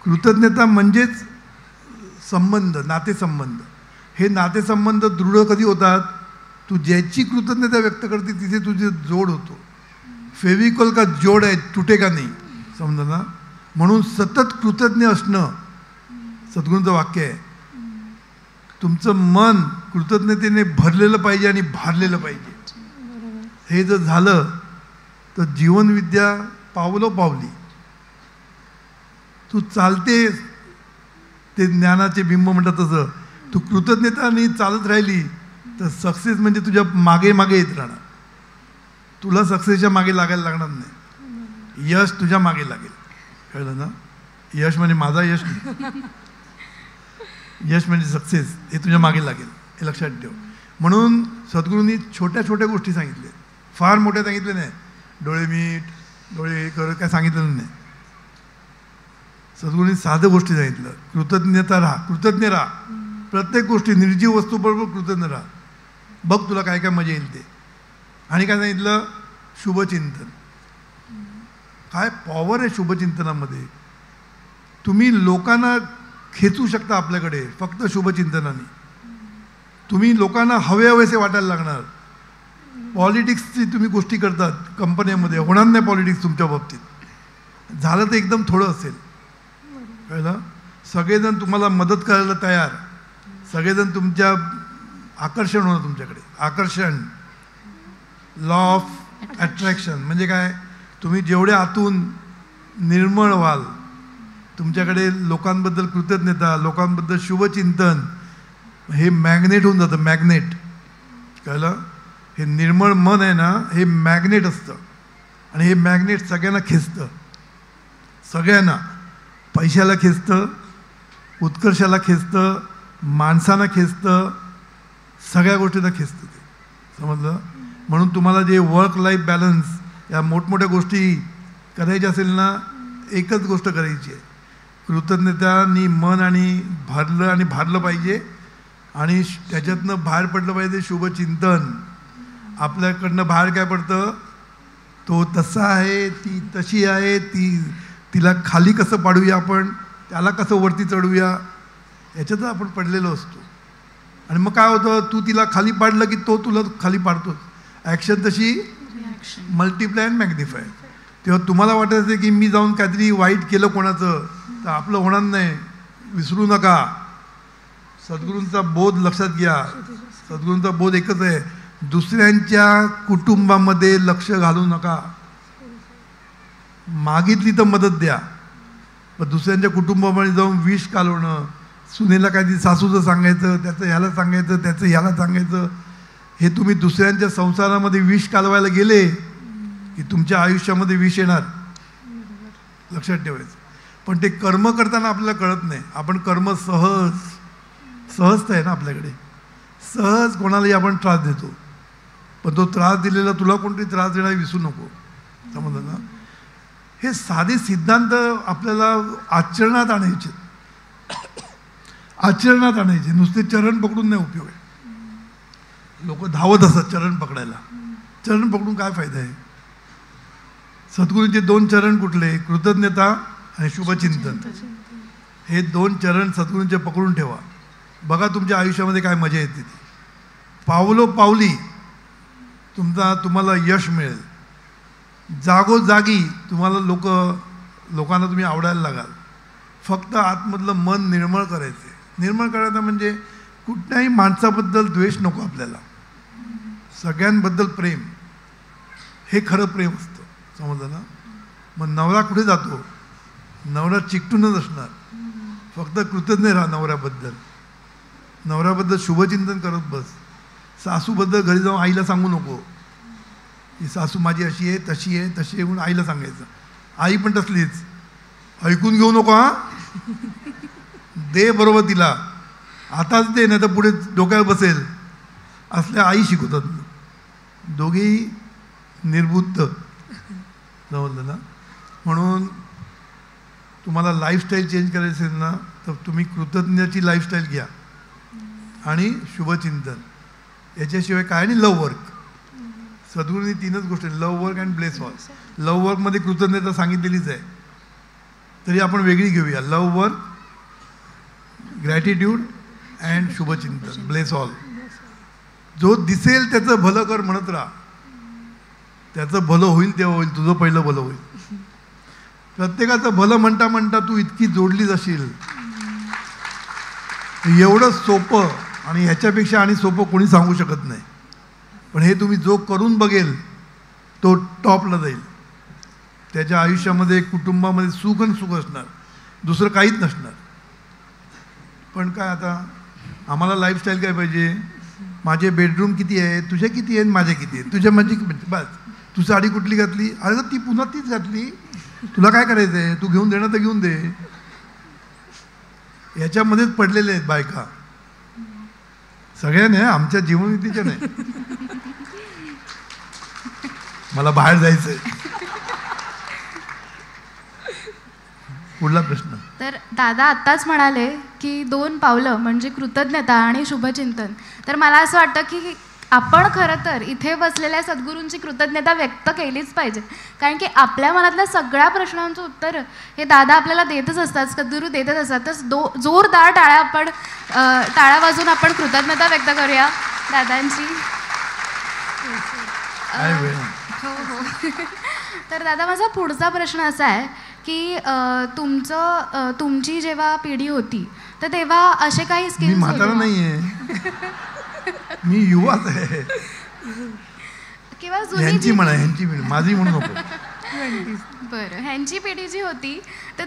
कृतज्ञता म्हणजेच संबंध, नातेसंबंध. हे नातेसंबंध दृढ कधी होतात? तू ज्याची कृतज्ञता व्यक्त करते तिथे तुझे जोड होतो. फेविकॉल का जोड आहे, तुटे का नाही, समजा ना. म्हणून सतत कृतज्ञ असणं सद्गुरूंचं वाक्य आहे. तुमचं मन कृतज्ञतेने भरलेलं पाहिजे आणि भारलेलं पाहिजे. हे जर झालं तर जीवनविद्या पावलोपावली तू चालते. ते ज्ञानाचे बिंब म्हणतात तसं तू कृतज्ञताने चालत राहिली तर सक्सेस म्हणजे तुझ्या मागे मागे येत राहणार. तुला सक्सेसच्या मागे लागायला लागणार नाही, यश तुझ्या मागे लागेल. कळलं ना? यश म्हणजे माझा यश नाही, यश म्हणजे सक्सेस हे तुझ्या मागे लागेल, हे लक्षात ठेव. म्हणून सद्गुरूंनी छोट्या छोट्या गोष्टी सांगितल्या, फार मोठ्या सांगितल्या नाही. डोळे मीट, डोळे हे कर, काय सांगितलं नाही. सद्गुरूंनी साधं गोष्टी सांगितलं. कृतज्ञता राहा, कृतज्ञ राहा. प्रत्येक गोष्टी, निर्जीव वस्तूबरोबर कृतज्ञ राहा. बघ तुला काय काय मजा येईल ते. आणि काय सांगितलं? शुभचिंतन. काय पॉवर आहे शुभचिंतनामध्ये. तुम्ही लोकांना खेचू शकता आपल्याकडे फक्त शुभचिंतनाने. तुम्ही लोकांना हवे हवेसे वाटायला लागणार. पॉलिटिक्सची तुम्ही गोष्टी करतात कंपन्यामध्ये, होणार नाही पॉलिटिक्स तुमच्या बाबतीत. झालं तर एकदम थोडं असेल. कळलं? सगळेजण तुम्हाला मदत करायला तयार, सगळेजण तुमच्या आकर्षण होणं तुमच्याकडे. आकर्षण, लॉ ऑफ अट्रॅक्शन म्हणजे काय? तुम्ही जेवढे आतून निर्मळ व्हाल, तुमच्याकडे लोकांबद्दल कृतज्ञता, लोकांबद्दल शुभचिंतन, हे मॅग्नेट होऊन जातं. मॅग्नेट. कळलं? हे निर्मळ मन आहे ना, हे मॅग्नेट असतं. आणि हे मॅग्नेट सगळ्यांना खेचतं. सगळ्यांना, पैशाला खेचतं, उत्कर्षाला खेचतं, माणसांना खेचतं, सगळ्या गोष्टींना खेचतं ते. समजलं? म्हणून तुम्हाला जे वर्क लाईफ बॅलन्स, या मोठमोठ्या गोष्टी करायच्या असेल ना, एकच गोष्ट करायची आहे. कृतज्ञतानी मन आणि भारलं पाहिजे. आणि त्याच्यातनं बाहेर पडलं पाहिजे शुभचिंतन. आपल्याकडनं बाहेर काय पडतं? तो तसा आहे, ती तशी आहे, तिला खाली कसं पाडूया आपण, त्याला कसं वरती चढवूया, याच्यातच आपण पडलेलो असतो. आणि मग काय होतं? तू तिला खाली पाडलं की तो तुला खाली पाडतोच. ॲक्शन तशी मल्टिप्लाय अँड मॅग्निफाय. तेव्हा तुम्हाला वाटत असेल की मी जाऊन काहीतरी वाईट केलं कोणाचं तर आपलं होणार नाही. विसरू नका. सद्गुरूंचा बोध लक्षात घ्या. सद्गुरूंचा बोध एकच आहे, दुसऱ्यांच्या कुटुंबामध्ये लक्ष घालू नका. मागितली तर मदत द्या, पण दुसऱ्यांच्या कुटुंबामध्ये जाऊन विष कालवणं, सुनेला काहीतरी सासूचं सांगायचं, त्याचं ह्याला सांगायचं, त्याचं ह्याला सांगायचं, हे तुम्ही दुसऱ्यांच्या संसारामध्ये विष कालवायला गेले की तुमच्या आयुष्यामध्ये विष येणार. लक्षात ठेवायचं. पण ते कर्म करताना आपल्याला कळत नाही. आपण कर्म सहजता आहे ना आपल्याकडे, सहज कोणालाही आपण त्रास देतो. पण तो त्रास दिलेला तुला कोणतरी त्रास देणार विसरू नको. समजलं ना? हे साधे सिद्धांत आपल्याला आचरणात आणायचे. आचरणात आणायचे, नुसते चरण पकडून नाही उपयोग आहे. लोक धावत असतात चरण पकडायला. चरण पकडून काय फायदा आहे? सद्गुरूंचे 2 चरण कुठले? कृतज्ञता आणि शुभचिंतन. हे 2 चरण सद्गुरूंचे पकडून ठेवा. बघा तुमच्या आयुष्यामध्ये काय मजा येते ती. पावलोपावली तुम्हाला यश मिळेल. जागोजागी तुम्हाला लोकांना तुम्ही आवडायला लागाल. फक्त आतमधलं मन निर्मळ करायचं. निर्मळ करायचं म्हणजे कुठल्याही माणसाबद्दल द्वेष नको आपल्याला. सगळ्यांबद्दल प्रेम, हे खरं प्रेम असतं. समजलं ना? मग नवरा कुठे जातो? नवरा चिकटूनच असणार. फक्त कृतज्ञ राहा नवऱ्याबद्दल. नवऱ्याबद्दल शुभचिंतन करत बस. सासूबद्दल घरी जाऊन आईला सांगू नको की सासू माझी अशी आहे, तशी आहे, तशी आहे म्हणून आईला सांगायचं. आई पण तसलीच. ऐकून घेऊ नको. दे बरोबर तिला, आताच दे, नाही तर पुढे डोक्यावर बसेल. असल्या आई शिकवतात. दोघेही निर्बुद्ध. समजलं ना? म्हणून तुम्हाला लाईफस्टाईल चेंज करायची असेल ना, तर तुम्ही कृतज्ञाची लाईफस्टाईल घ्या आणि शुभचिंतन. याच्याशिवाय काय? आणि लव वर्क. सद्गुरूंनी 3च गोष्टी, love work and bless all. Love वर्कमध्ये कृतज्ञता सांगितलेलीच आहे, तरी आपण वेगळी घेऊया. लव वर्क, ग्रॅटिट्यूड अँड शुभचिंतन. Bless all. जो दिसेल त्याचं भलं कर म्हणत राहा. त्याचं भलं होईल तेव्हा होईल, तुझं पहिलं भलं होईल. प्रत्येकाचं भलं म्हणता म्हणता तू इतकी जोडली जाशील. एवढं सोपं आणि ह्याच्यापेक्षा आणि सोपं कोणी सांगू शकत नाही. पण हे तुम्ही जो करून बघेल तो टॉपला जाईल. त्याच्या आयुष्यामध्ये कुटुंबामध्ये सुख आणि सुख असणार, दुसरं काहीच नसणार. पण काय आता आम्हाला लाईफस्टाईल काय पाहिजे? माझे बेडरूम किती आहे, तुझे किती आहेत, माझे किती आहेत, तुझ्या माझी बस. तू साडी कुठली घातली, अरे ती पुन्हा तीच घातली, तुला काय करायचं आहे, तू घेऊन देणं तर घेऊन दे. याच्यामध्येच पडलेले आहेत बायका सगळ्या. नाही, आमच्या जीवननीतीच्या नाही. मला बाहेर जायचंय. पुढला प्रश्न. तर दादा आत्ताच म्हणाले की 2 पावलं म्हणजे कृतज्ञता आणि शुभचिंतन. तर मला असं वाटतं की आपण खरं तर इथे बसलेल्या सद्गुरूंची कृतज्ञता व्यक्त केलीच पाहिजे. कारण की आपल्या मनातल्या सगळ्या प्रश्नांचं उत्तर हे दादा आपल्याला देतच असतात, सद्गुरू देतच असतात. तर जोरदार टाळ्या वाजवून आपण कृतज्ञता व्यक्त करूया दादांची. हो हो. तर दादा माझा पुढचा प्रश्न असा आहे की तुमची जेव्हा पिढी होती तर तेव्हा असे काही स्किल्स. मी म्हातारा नाहीये, मी युवाच आहे. किंवा ह्यांची म्हणा, ह्यांची माझी म्हणू नको. बरं, ह्यांची पिढी जी होती तर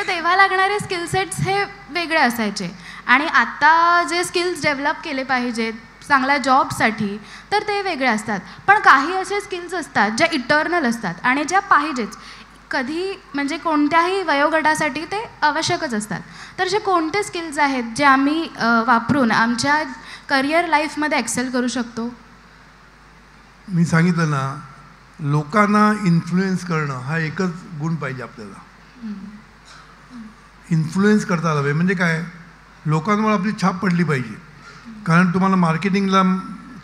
तेव्हा लागणारे स्किल सेट्स हे वेगळे असायचे. आणि आत्ता जे स्किल्स डेव्हलप केले पाहिजेत चांगल्या जॉबसाठी तर ते वेगळे असतात. पण काही असे स्किल्स असतात ज्या इटर्नल असतात आणि ज्या पाहिजेच कधी म्हणजे कोणत्याही वयोगटासाठी ते आवश्यकच असतात. तर जे कोणते स्किल्स आहेत जे आम्ही वापरून आमच्या करिअर लाईफमध्ये एक्सेल करू शकतो? मी सांगितलं ना, लोकांना इन्फ्लुएन्स करणं हा एकच गुण पाहिजे आपल्याला. इन्फ्लुएन्स करता आलं पाहिजे. म्हणजे काय, लोकांवर आपली छाप पडली पाहिजे. कारण तुम्हाला मार्केटिंगला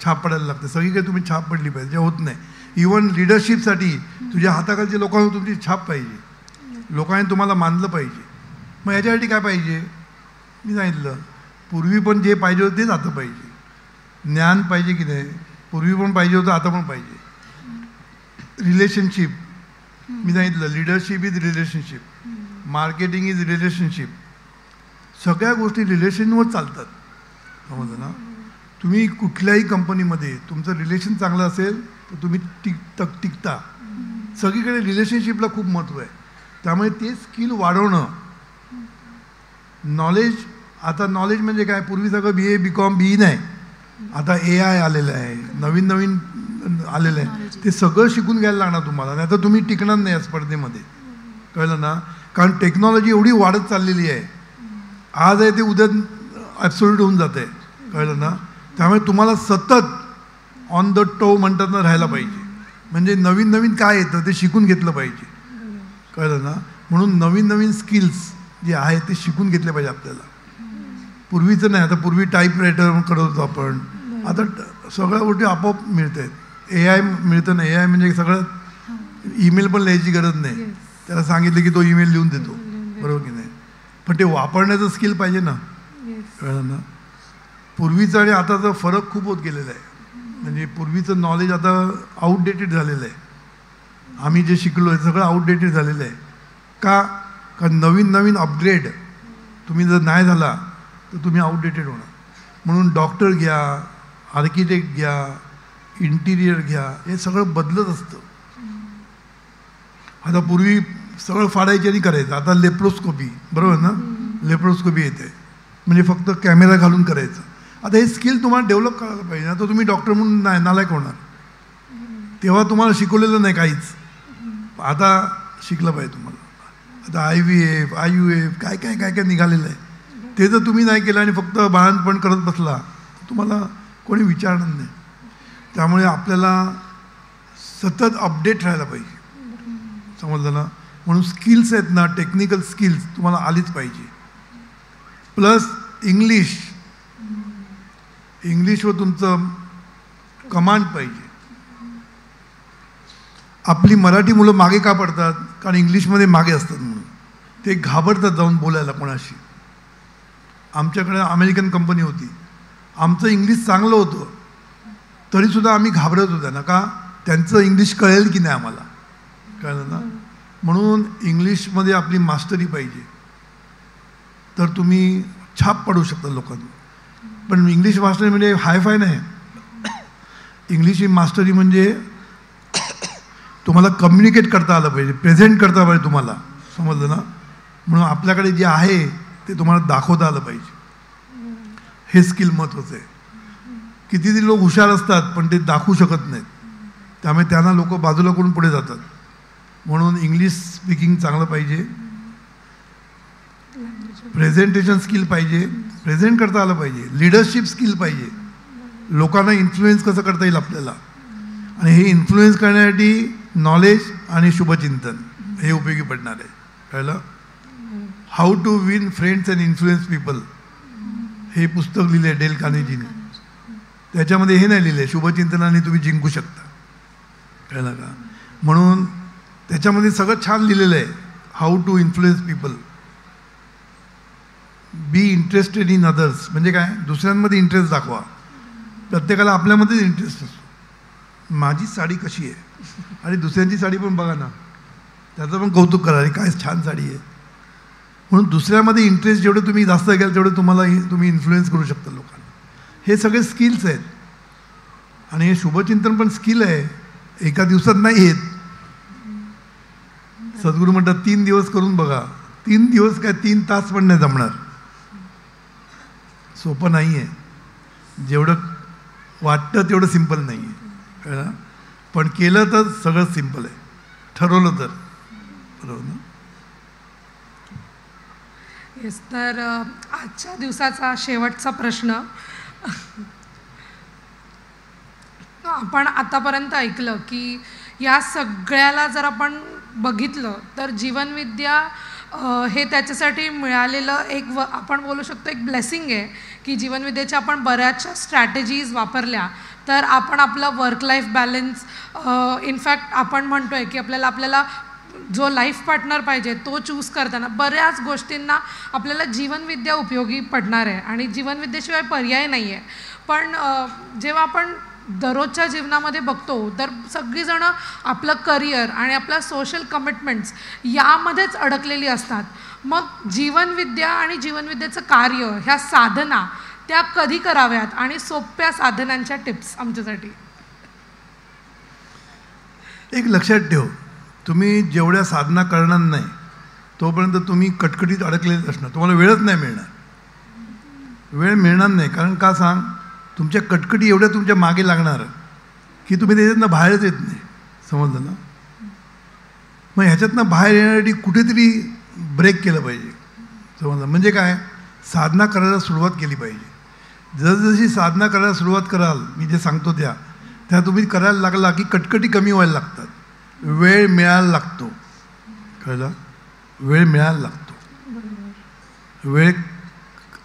छाप पडायला लागते, सगळीकडे तुम्ही छाप पडली पाहिजे. जे होत नाही. इवन लिडरशिपसाठी तुझ्या हाताखालच्या लोकांवर तुमची छाप पाहिजे, लोकांनी तुम्हाला मानलं पाहिजे. मग याच्यासाठी काय पाहिजे? मी सांगितलं, पूर्वी पण जे पाहिजे होतं तेच आता पाहिजे. ज्ञान पाहिजे की नाही? पूर्वी पण पाहिजे होतं, आता पण पाहिजे. रिलेशनशिप, मी सांगितलं leadership is relationship, marketing is relationship. सगळ्या गोष्टी रिलेशनवर चालतात. समजलं ना? तुम्ही कुठल्याही कंपनीमध्ये तुमचं रिलेशन चांगलं असेल तर तुम्ही टिकता. सगळीकडे रिलेशनशिपला खूप महत्त्व आहे. त्यामुळे ते स्किल वाढवणं. नॉलेज, आता नॉलेज म्हणजे काय, पूर्वी सगळं BA BCom BE नाही, आता AI आलेलं आहे, नवीन आलेलं आहे. ते सगळं शिकून घ्यायला लागणार तुम्हाला, नाही तर तुम्ही टिकणार नाही या स्पर्धेमध्ये. कळलं ना? कारण टेक्नॉलॉजी एवढी वाढत चाललेली आहे. आज आहे ते उद्या ॲब्सोल्यूट होऊन जात आहे. कळलं ना? त्यामुळे तुम्हाला सतत ऑन द टो म्हणतात ना राहायला पाहिजे. म्हणजे नवीन काय येतं ते शिकून घेतलं पाहिजे. कळलं ना? म्हणून नवीन स्किल्स जे आहेत ते शिकून घेतले पाहिजे आपल्याला. पूर्वीचं नाही, आता पूर्वी टाईपरायटर करत होतो आपण, आता सगळ्या गोष्टी आपोआप मिळत आहेत. AI मिळतं ना. AI म्हणजे सगळं ईमेल पण लिहायची गरज नाही. त्याला सांगितलं की तो ईमेल लिहून देतो. बरोबर की नाही? पण ते वापरण्याचं स्किल पाहिजे ना. कळलं ना? पूर्वीचं आणि आताचा फरक खूप होत गेलेला आहे. म्हणजे पूर्वीचं नॉलेज आता आउटडेटेड झालेलं आहे. आम्ही जे शिकलो आहे सगळं आउटडेटेड झालेलं आहे. का? कारण नवीन अपग्रेड तुम्ही जर नाही झाला तर तुम्ही आउटडेटेड होणार. म्हणून डॉक्टर घ्या, आर्किटेक्ट घ्या, इंटिरियर घ्या, हे सगळं बदलत असतं. आता पूर्वी सगळं फाडायचे आणि करायचं, आता लेप्रोस्कोपी, बरोबर ना? लेप्रोस्कोपी येते म्हणजे फक्त कॅमेरा घालून करायचं. आता हे स्किल तुम्हाला डेव्हलप करायला पाहिजे. आता तुम्ही डॉक्टर म्हणून नालायक होणार. तेव्हा तुम्हाला शिकवलेलं नाही काहीच, आता शिकलं पाहिजे तुम्हाला. आता IVF IUF काय निघालेलं आहे. ते जर तुम्ही नाही केलं आणि फक्त बाळंतपण करत बसला तर तुम्हाला कोणी विचारणार नाही. त्यामुळे आपल्याला सतत अपडेट राहायला पाहिजे. समजलं ना? म्हणून स्किल्स आहेत ना, टेक्निकल स्किल्स तुम्हाला आलीच पाहिजे. प्लस इंग्लिशवर तुमचं कमांड पाहिजे. आपली मराठी मुलं मागे का पडतात? कारण इंग्लिशमध्ये मागे असतात म्हणून. ते घाबरतात जाऊन बोलायला कोणाशी. आमच्याकडे अमेरिकन कंपनी होती, आमचं इंग्लिश चांगलं होतं तरीसुद्धा आम्ही घाबरत होतो ना, का त्यांचं इंग्लिश कळेल की नाही आम्हाला, कळलं ना. म्हणून इंग्लिशमध्ये आपली मास्टरी पाहिजे, तर तुम्ही छाप पडू शकता लोकांना. पण इंग्लिश मास्टरी म्हणजे हायफाय नाही. इंग्लिश ही मास्टरी म्हणजे तुम्हाला कम्युनिकेट करता आलं पाहिजे, प्रेझेंट करता पाहिजे तुम्हाला, समजलं ना. म्हणून आपल्याकडे जे आहे ते तुम्हाला दाखवता आलं पाहिजे, हे स्किल महत्त्वाचं आहे. कितीतरी लोक हुशार असतात पण ते दाखवू शकत नाहीत, त्यामुळे त्यांना लोक बाजूला करून पुढे जातात. म्हणून इंग्लिश स्पीकिंग चांगलं पाहिजे, प्रेझेंटेशन स्किल पाहिजे, प्रेझेंट करता आलं पाहिजे, लिडरशिप स्किल पाहिजे, लोकांना इन्फ्लुएन्स कसं करता येईल आपल्याला. आणि हे इन्फ्लुएन्स करण्यासाठी नॉलेज आणि शुभचिंतन हे उपयोगी पडणार आहे, कळलं. How to win friends and influence people हे पुस्तक लिहिलं आहे डेल कार्नेगीने. त्याच्यामध्ये हे नाही लिहिलं आहे शुभचिंतनाने तुम्ही जिंकू शकता, कळलं का. म्हणून त्याच्यामध्ये सगळं छान लिहिलेलं आहे, how to influence people. Be interested in others म्हणजे काय, दुसऱ्यांमध्ये इंटरेस्ट दाखवा. प्रत्येकाला आपल्यामध्येच इंटरेस्ट असतो. माझी साडी कशी आहे, आणि दुसऱ्यांची साडी पण बघा ना, त्याचं पण कौतुक करा, काय छान साडी आहे. म्हणून दुसऱ्यामध्ये इंटरेस्ट जेवढे तुम्ही जास्त घ्याल तेवढे तुम्ही इन्फ्लुएन्स करू शकता लोकांना. हे सगळे स्किल्स आहेत. आणि हे शुभचिंतन पण स्किल आहे, एका दिवसात नाही येत. सद्गुरू म्हणतात 3 दिवस करून बघा. 3 दिवस काय 3 तास पण नाही जमणार. सोपं नाही आहे, जेवढं वाटतं तेवढं सिम्पल नाही आहे, कळलं. पण केलं तर सगळं सिम्पल आहे, ठरवलं तर, बरोबर ना. येस, तर आजच्या दिवसाचा शेवटचा प्रश्न. आपण आतापर्यंत ऐकलं की या सगळ्याला जर आपण बघितलं तर जीवनविद्या हे त्याच्यासाठी मिळालेलं एक आपण बोलू शकतो एक ब्लेसिंग आहे की जीवनविद्येच्या आपण बऱ्याचशा स्ट्रॅटेजीज वापरल्या तर आपण आपलं वर्क लाईफ बॅलन्स, इनफॅक्ट आपण म्हणतो आहे की आपल्याला जो लाईफ पार्टनर पाहिजे तो चूज करताना बऱ्याच गोष्टींना आपल्याला जीवनविद्या उपयोगी पडणार आहे आणि जीवनविद्येशिवाय पर्याय नाही आहे. पण जेव्हा आपण दररोजच्या जीवनामध्ये बघतो तर सगळीजणं आपलं करिअर आणि आपलं सोशल कमिटमेंट्स यामध्येच अडकलेली असतात. मग जीवनविद्या आणि जीवनविद्येचं कार्य, ह्या साधना त्या कधी कराव्यात आणि सोप्या साधनांच्या टिप्स आमच्यासाठी. एक लक्षात ठेव, तुम्ही जेवढ्या साधना करणार नाही तोपर्यंत तुम्ही कटकटीत अडकलेले असणार, तुम्हाला वेळच नाही मिळणार. वेळ मिळणार नाही, कारण का सांग, तुमच्या कटकटी एवढ्या तुमच्या मागे लागणार की तुम्ही त्याच्यातनं बाहेरच येत नाही, समजलं ना. मग ह्याच्यातनं बाहेर येण्यासाठी कुठेतरी ब्रेक केलं पाहिजे, समजलं. म्हणजे काय, साधना करायला सुरुवात केली पाहिजे. जसजशी साधना करायला सुरुवात कराल, मी जे सांगतो त्या तुम्ही करायला लागला की कटकटी कमी व्हायला लागतात, वेळ मिळायला लागतो, कळलं. वेळ मिळायला लागतो. वेळ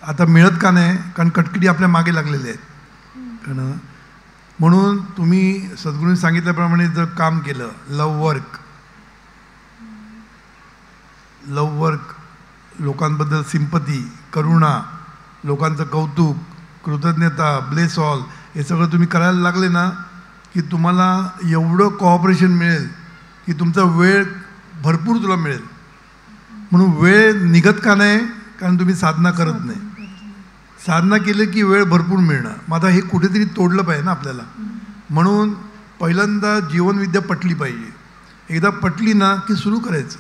आता मिळत का नाही, कारण कटकटी आपल्या मागे लागलेले आहेत, कळलं. म्हणून तुम्ही सद्गुरूंनी सांगितल्याप्रमाणे जर काम केलं, लव वर्क, लोकांबद्दल सिंपती, करुणा, लोकांचं कौतुक, कृतज्ञता, ब्लेस ऑल, हे सगळं तुम्ही करायला लागले ना की तुम्हाला एवढं कोऑपरेशन मिळेल की तुमचा वेळ भरपूर तुला मिळेल. म्हणून वेळ निघत का नाही, कारण तुम्ही साधना करत नाही. साधना केलं की वेळ भरपूर मिळणार. मग आता हे कुठेतरी तोडलं पाहिजे ना आपल्याला. म्हणून पहिल्यांदा जीवनविद्या पटली पाहिजे. एकदा पटली ना की सुरू करायचं.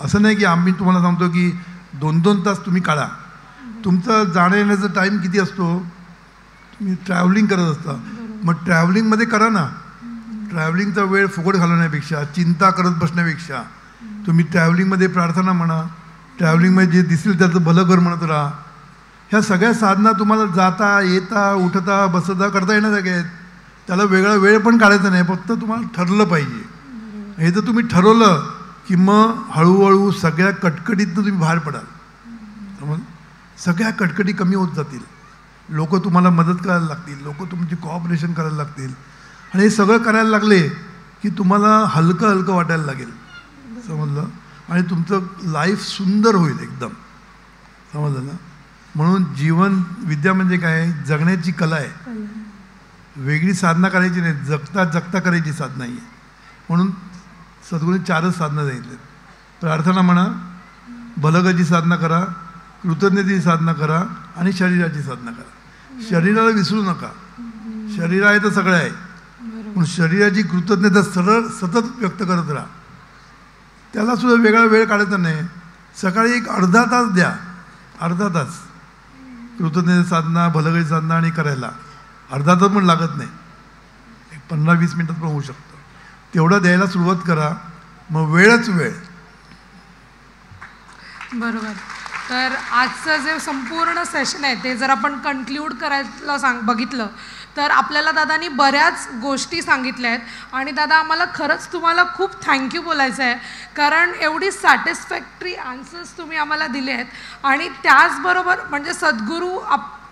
असं नाही की आम्ही तुम्हाला सांगतो की 2-2 तास तुम्ही काढा. तुमचा जाण्या येण्याचा टाईम किती असतो, तुम्ही ट्रॅव्हलिंग करत असता, मग ट्रॅव्हलिंगमध्ये करा ना. ट्रॅव्हलिंगचा वेळ फुकट घालवण्यापेक्षा, चिंता करत बसण्यापेक्षा तुम्ही ट्रॅव्हलिंगमध्ये प्रार्थना म्हणा, ट्रॅव्हलिंगमध्ये जे दिसेल त्याचं भलं कर म्हणत राहा. ह्या सगळ्या साधना तुम्हाला जाता येता उठता बसता करता येण्यासारख्या आहेत. त्याला वेगळा वेळ पण काढायचा नाही, फक्त तुम्हाला ठरलं पाहिजे. हे जर तुम्ही ठरवलं की मग हळूहळू सगळ्या कटकटीतनं तुम्ही बाहेर पडाल. समज, सगळ्या कटकटी कमी होत जातील. लोक तुम्हाला मदत करायला लागतील, लोक तुमची कोऑपरेशन करायला लागतील. आणि हे सगळं करायला लागले की तुम्हाला हलकं वाटायला लागेल, समजलं. आणि तुमचं लाईफ सुंदर होईल एकदम. समजलं ना. म्हणून जीवन विद्या म्हणजे काय, जगण्याची कला आहे. वेगळी साधना करायची नाही, जगता जगता करायची साधना आहे. म्हणून सद्गुरूंनी 4च साधना सांगितल्या. प्रार्थना म्हणा, भलगाची साधना करा, कृतज्ञतेची साधना करा आणि शरीराची साधना करा. शरीराला विसरू नका. शरीर आहे तर सगळं आहे. पण शरीराची कृतज्ञता सरळ सतत व्यक्त करत राहा. त्याला सुद्धा वेगळा वेळ काढायचा नाही. सकाळी एक अर्धा तास द्या, अर्धा तास कृतज्ञता साधना, भलगाची साधना आणि करायला. अर्धा तास पण लागत नाही, एक 15-20 मिनिटात पण होऊ शकतं. तेवढं द्यायला सुरुवात करा, मग वेळच वेळ. बरोबर. तर आजचं जे संपूर्ण सेशन आहे ते जर आपण कन्क्ल्यूड करायला बघितलं तर आपल्याला दादानी बऱ्याच गोष्टी सांगितल्या आहेत. आणि दादा आम्हाला खरंच तुम्हाला खूप थँक्यू बोलायचं आहे, कारण एवढी सॅटिस्फॅक्टरी आन्सर्स तुम्ही आम्हाला दिले आहेत. आणि त्याचबरोबर म्हणजे सद्गुरू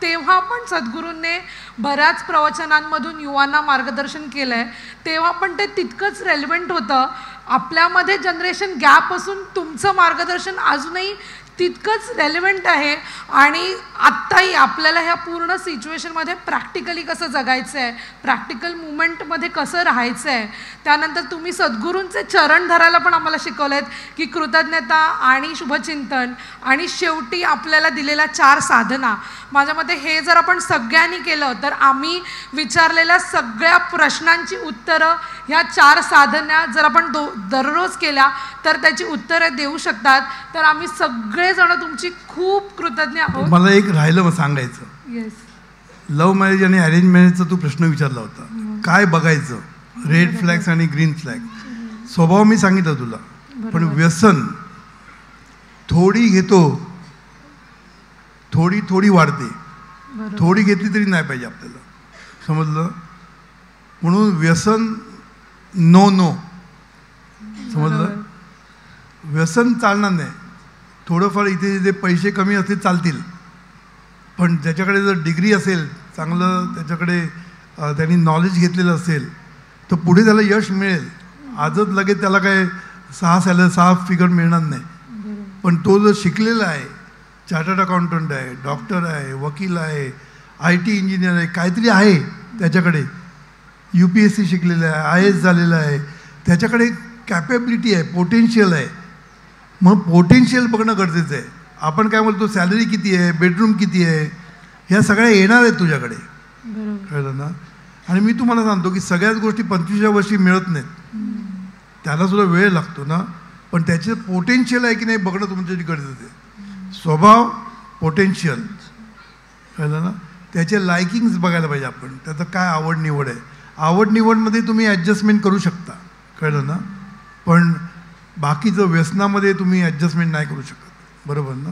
तेव्हा पण सद्गुरूंनी बऱ्याच प्रवचनांमधून युवांना मार्गदर्शन केलं आहे, तेव्हा पण ते तितकंच रेलिव्हंट होतं. आपल्यामध्ये जनरेशन गॅप असून तुमचं मार्गदर्शन अजूनही तितकंच रेलिव्हंट आहे. आणि आत्ताही आपल्याला ह्या पूर्ण सिच्युएशनमध्ये प्रॅक्टिकली कसं जगायचं आहे, प्रॅक्टिकल मुवमेंटमध्ये कसं राहायचं आहे. त्यानंतर तुम्ही सद्गुरूंचे चरण धरायला पण आम्हाला शिकवलं आहेत की कृतज्ञता आणि शुभचिंतन आणि शेवटी आपल्याला दिलेल्या 4 साधना. माझ्या मते हे जर आपण सगळ्यांनी केलं तर आम्ही विचारलेल्या सगळ्या प्रश्नांची उत्तरं ह्या 4 साधना जर आपण दररोज केल्या तर त्याची उत्तरं देऊ शकतात. तर आम्ही सगळेजण तुमची खूप कृतज्ञ आहोत. मला एक राहिलं सांगायचं. येस. लव्ह मॅरेज आणि अरेंज मॅरेजचा तू प्रश्न विचारला होता, काय बघायचं, रेड फ्लॅग्स आणि ग्रीन फ्लॅग. स्वभाव मी सांगितलं तुला, पण व्यसन थोडी घेतो, थोडी थोडी वाढते. थोडी घेतली तरी नाही पाहिजे आपल्याला. समजलं. म्हणून व्यसन नो नो. समजलं. व्यसन चालणार नाही. थोडंफार इथे तिथे पैसे कमी असतील चालतील, पण ज्याच्याकडे जर डिग्री असेल चांगलं, त्याच्याकडे त्यांनी नॉलेज घेतलेलं असेल तर पुढे त्याला यश मिळेल. आजच लगेच त्याला काय 6 फिगर मिळणार नाही. पण तो जर शिकलेला आहे, चार्टर्ड अकाउंटंट आहे, डॉक्टर आहे, वकील आहे, IT इंजिनियर आहे, काहीतरी आहे त्याच्याकडे, UPSC शिकलेलं आहे, IAS झालेलं आहे, त्याच्याकडे कॅपेबिलिटी आहे, पोटेन्शियल आहे. मग पोटेन्शियल बघणं गरजेचं आहे. आपण काय बोलतो सॅलरी किती आहे, बेडरूम किती आहे, ह्या सगळ्या येणार आहेत तुझ्याकडे. कळलं ना. आणि मी तुम्हाला सांगतो की सगळ्याच गोष्टी 25व्या वर्षी मिळत नाहीत, त्याला सुद्धा वेळ लागतो ना. पण त्याचे पोटेन्शियल आहे की नाही बघणं तुमच्यासाठी गरजेचं आहे. स्वभाव, पोटेन्शियल. कळलं ना. त्याचे लायकिंग्स बघायला पाहिजे आपण, त्याचं काय आवड निवड आहे. आवड निवडमध्ये तुम्ही ॲडजस्टमेंट करू शकता. कळलं ना. पण बाकीचं व्यसनामध्ये तुम्ही ॲडजस्टमेंट नाही करू शकत. बरोबर ना.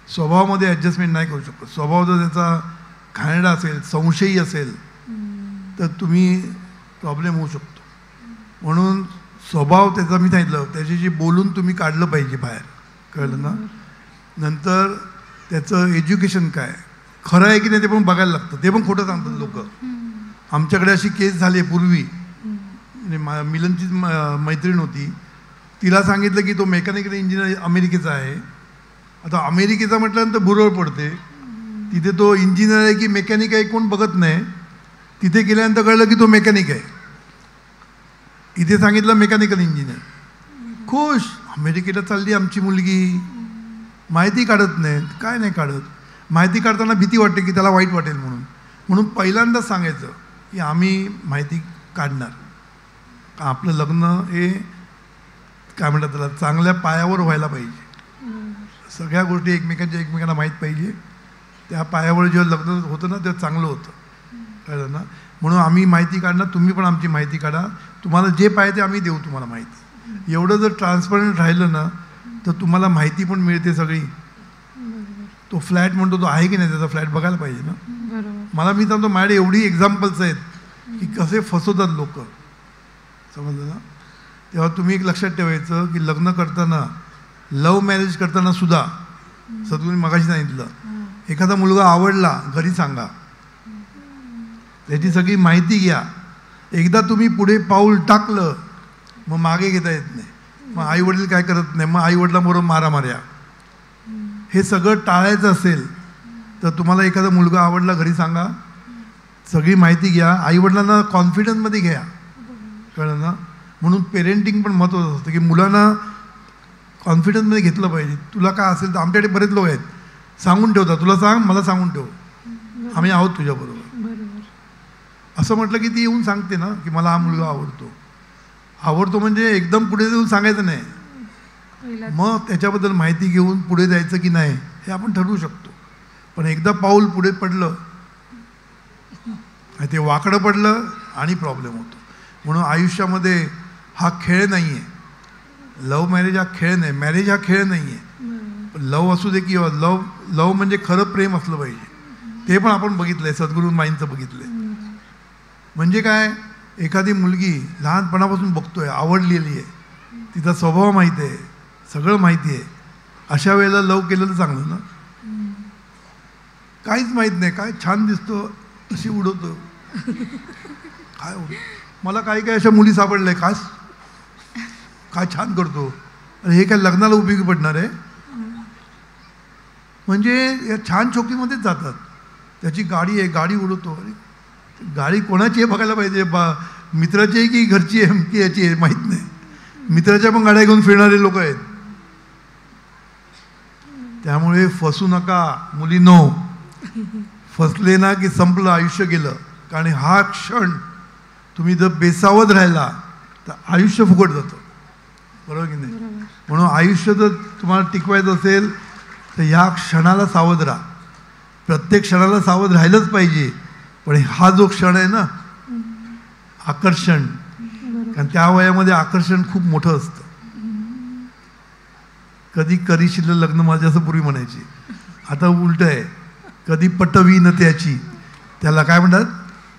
स्वभावामध्ये ॲडजस्टमेंट नाही करू शकत. स्वभाव जर त्याचा घाणेरडा असेल, संशयी असेल तर तुम्ही प्रॉब्लेम होऊ शकतो. म्हणून स्वभाव त्याचा मी सांगितलं, त्याच्याशी बोलून तुम्ही काढलं पाहिजे बाहेर. कळलं ना. नंतर त्याचं एज्युकेशन काय, खरं आहे की नाही ते पण बघायला लागतं. ते पण खोटं सांगतात लोक. आमच्याकडे अशी केस झाली पूर्वी, मिलनची मैत्रीण होती, तिला सांगितलं की तो मेकॅनिकल इंजिनियर अमेरिकेचा आहे. आता अमेरिकेचा म्हटल्यानंतर भुरळ पडते. तिथे तो इंजिनियर आहे की मेकॅनिक आहे कोण बघत नाही. तिथे गेल्यानंतर कळलं की तो मेकॅनिक आहे. इथे सांगितलं मेकॅनिकल इंजिनियर. खुश. अमेरिकेला चालली आमची मुलगी, माहिती काढत नाही, काय नाही काढत. माहिती काढताना भीती वाटते की त्याला वाईट वाटेल म्हणून. म्हणून पहिल्यांदाच सांगायचं की आम्ही माहिती काढणार. आपलं लग्न हे काय म्हणतात त्याला चांगल्या पायावर व्हायला पाहिजे. सगळ्या गोष्टी एकमेकांना माहीत पाहिजे. त्या पायावर जेव्हा लग्न होतं ना तेव्हा चांगलं होतं. कळलं ना. म्हणून आम्ही माहिती काढणार, तुम्ही पण आमची माहिती काढा. तुम्हाला जे पाहिजे ते आम्ही देऊ तुम्हाला माहिती. एवढं जर ट्रान्सपरंट राहिलं ना तर तुम्हाला माहिती पण मिळते सगळी. तो फ्लॅट म्हणतो तो आहे की नाही त्याचा फ्लॅट बघायला पाहिजे ना. मला मी सांगतो माझ्याकडे एवढी एक्झाम्पल्स आहेत की कसे फसवतात लोक. समजलं ना. तेव्हा तुम्ही एक लक्षात ठेवायचं की लग्न करताना, लव्ह मॅरेज करताना सुद्धा सद्गुरूंनी मगाशी सांगितलं, एखादा मुलगा आवडला घरी सांगा, त्याची सगळी माहिती घ्या. एकदा तुम्ही पुढे पाऊल टाकलं मग मागे घेता येत नाही. मग आई वडील काय करत नाही, मग आई वडिलांबरोबर मारामाऱ्या. हे सगळं टाळायचं असेल तर तुम्हाला एखादा मुलगा आवडला घरी सांगा, सगळी माहिती घ्या, आईवडिलांना कॉन्फिडन्समध्ये घ्या, कळलं ना. म्हणून पेरेंटिंग पण महत्त्वाचं असतं की मुलांना कॉन्फिडन्समध्ये घेतलं पाहिजे. तुला काय असेल तर आमच्याकडे बरेच लोक आहेत सांगून ठेवतात, तुला सांग मला सांगून ठेव, आम्ही आहोत तुझ्याबरोबर. असं म्हटलं की ती येऊन सांगते ना की मला हा मुलगा आवडतो म्हणजे एकदम पुढे जाऊन सांगायचं नाही, मग त्याच्याबद्दल माहिती घेऊन पुढे जायचं की नाही हे आपण ठरवू शकतो. पण एकदा पाऊल पुढे पडलं ते वाकडं पडलं आणि प्रॉब्लेम होतो. म्हणून आयुष्यामध्ये हा खेळ नाही आहे, लव्ह मॅरेज हा खेळ नाही, मॅरेज हा खेळ नाही आहे. लव असू दे किंवा लव म्हणजे खरं प्रेम असलं पाहिजे. ते पण आपण बघितलंय, सद्गुरू माईंचं बघितलंय. म्हणजे काय, एखादी मुलगी लहानपणापासून बघतोय, आवडलेली आहे, तिचा स्वभाव माहिती आहे, सगळं माहिती आहे, अशा वेळेला लव केलं तर चांगलं ना. काहीच माहीत नाही, काय छान दिसतो तशी उडवतो, काय मला काही काय अशा मुली सापडल्या काय छान करतो, अरे हे काय लग्नाला उपयोगी पडणार आहे. म्हणजे या छान छोकीमध्येच जातात. त्याची गाडी आहे, गाडी उडवतो, अरे गाडी कोणाची आहे बघायला पाहिजे, मित्राची आहे की घरची आहे की याची आहे माहीत नाही. मित्राच्या पण गाड्या घेऊन फिरणारे लोक आहेत. त्यामुळे फसू नका मुलींनो, फसले ना की संपलं, आयुष्य गेलं. कारण हा क्षण तुम्ही जर बेसावध राहिला तर आयुष्य फुकट जातं, बरोबर की नाही. म्हणून आयुष्य जर तुम्हाला टिकवायचं असेल तर ह्या क्षणाला सावध राहा. प्रत्येक क्षणाला सावध राहिलंच पाहिजे. पण हा जो क्षण आहे ना, आकर्षण, कारण त्या वयामध्ये आकर्षण खूप मोठं असतं. कधी करीशील लग्न माझ्या असं पूर्वी म्हणायची, आता उलट आहे, कधी पटवीन त्याची, त्याला काय म्हणतात,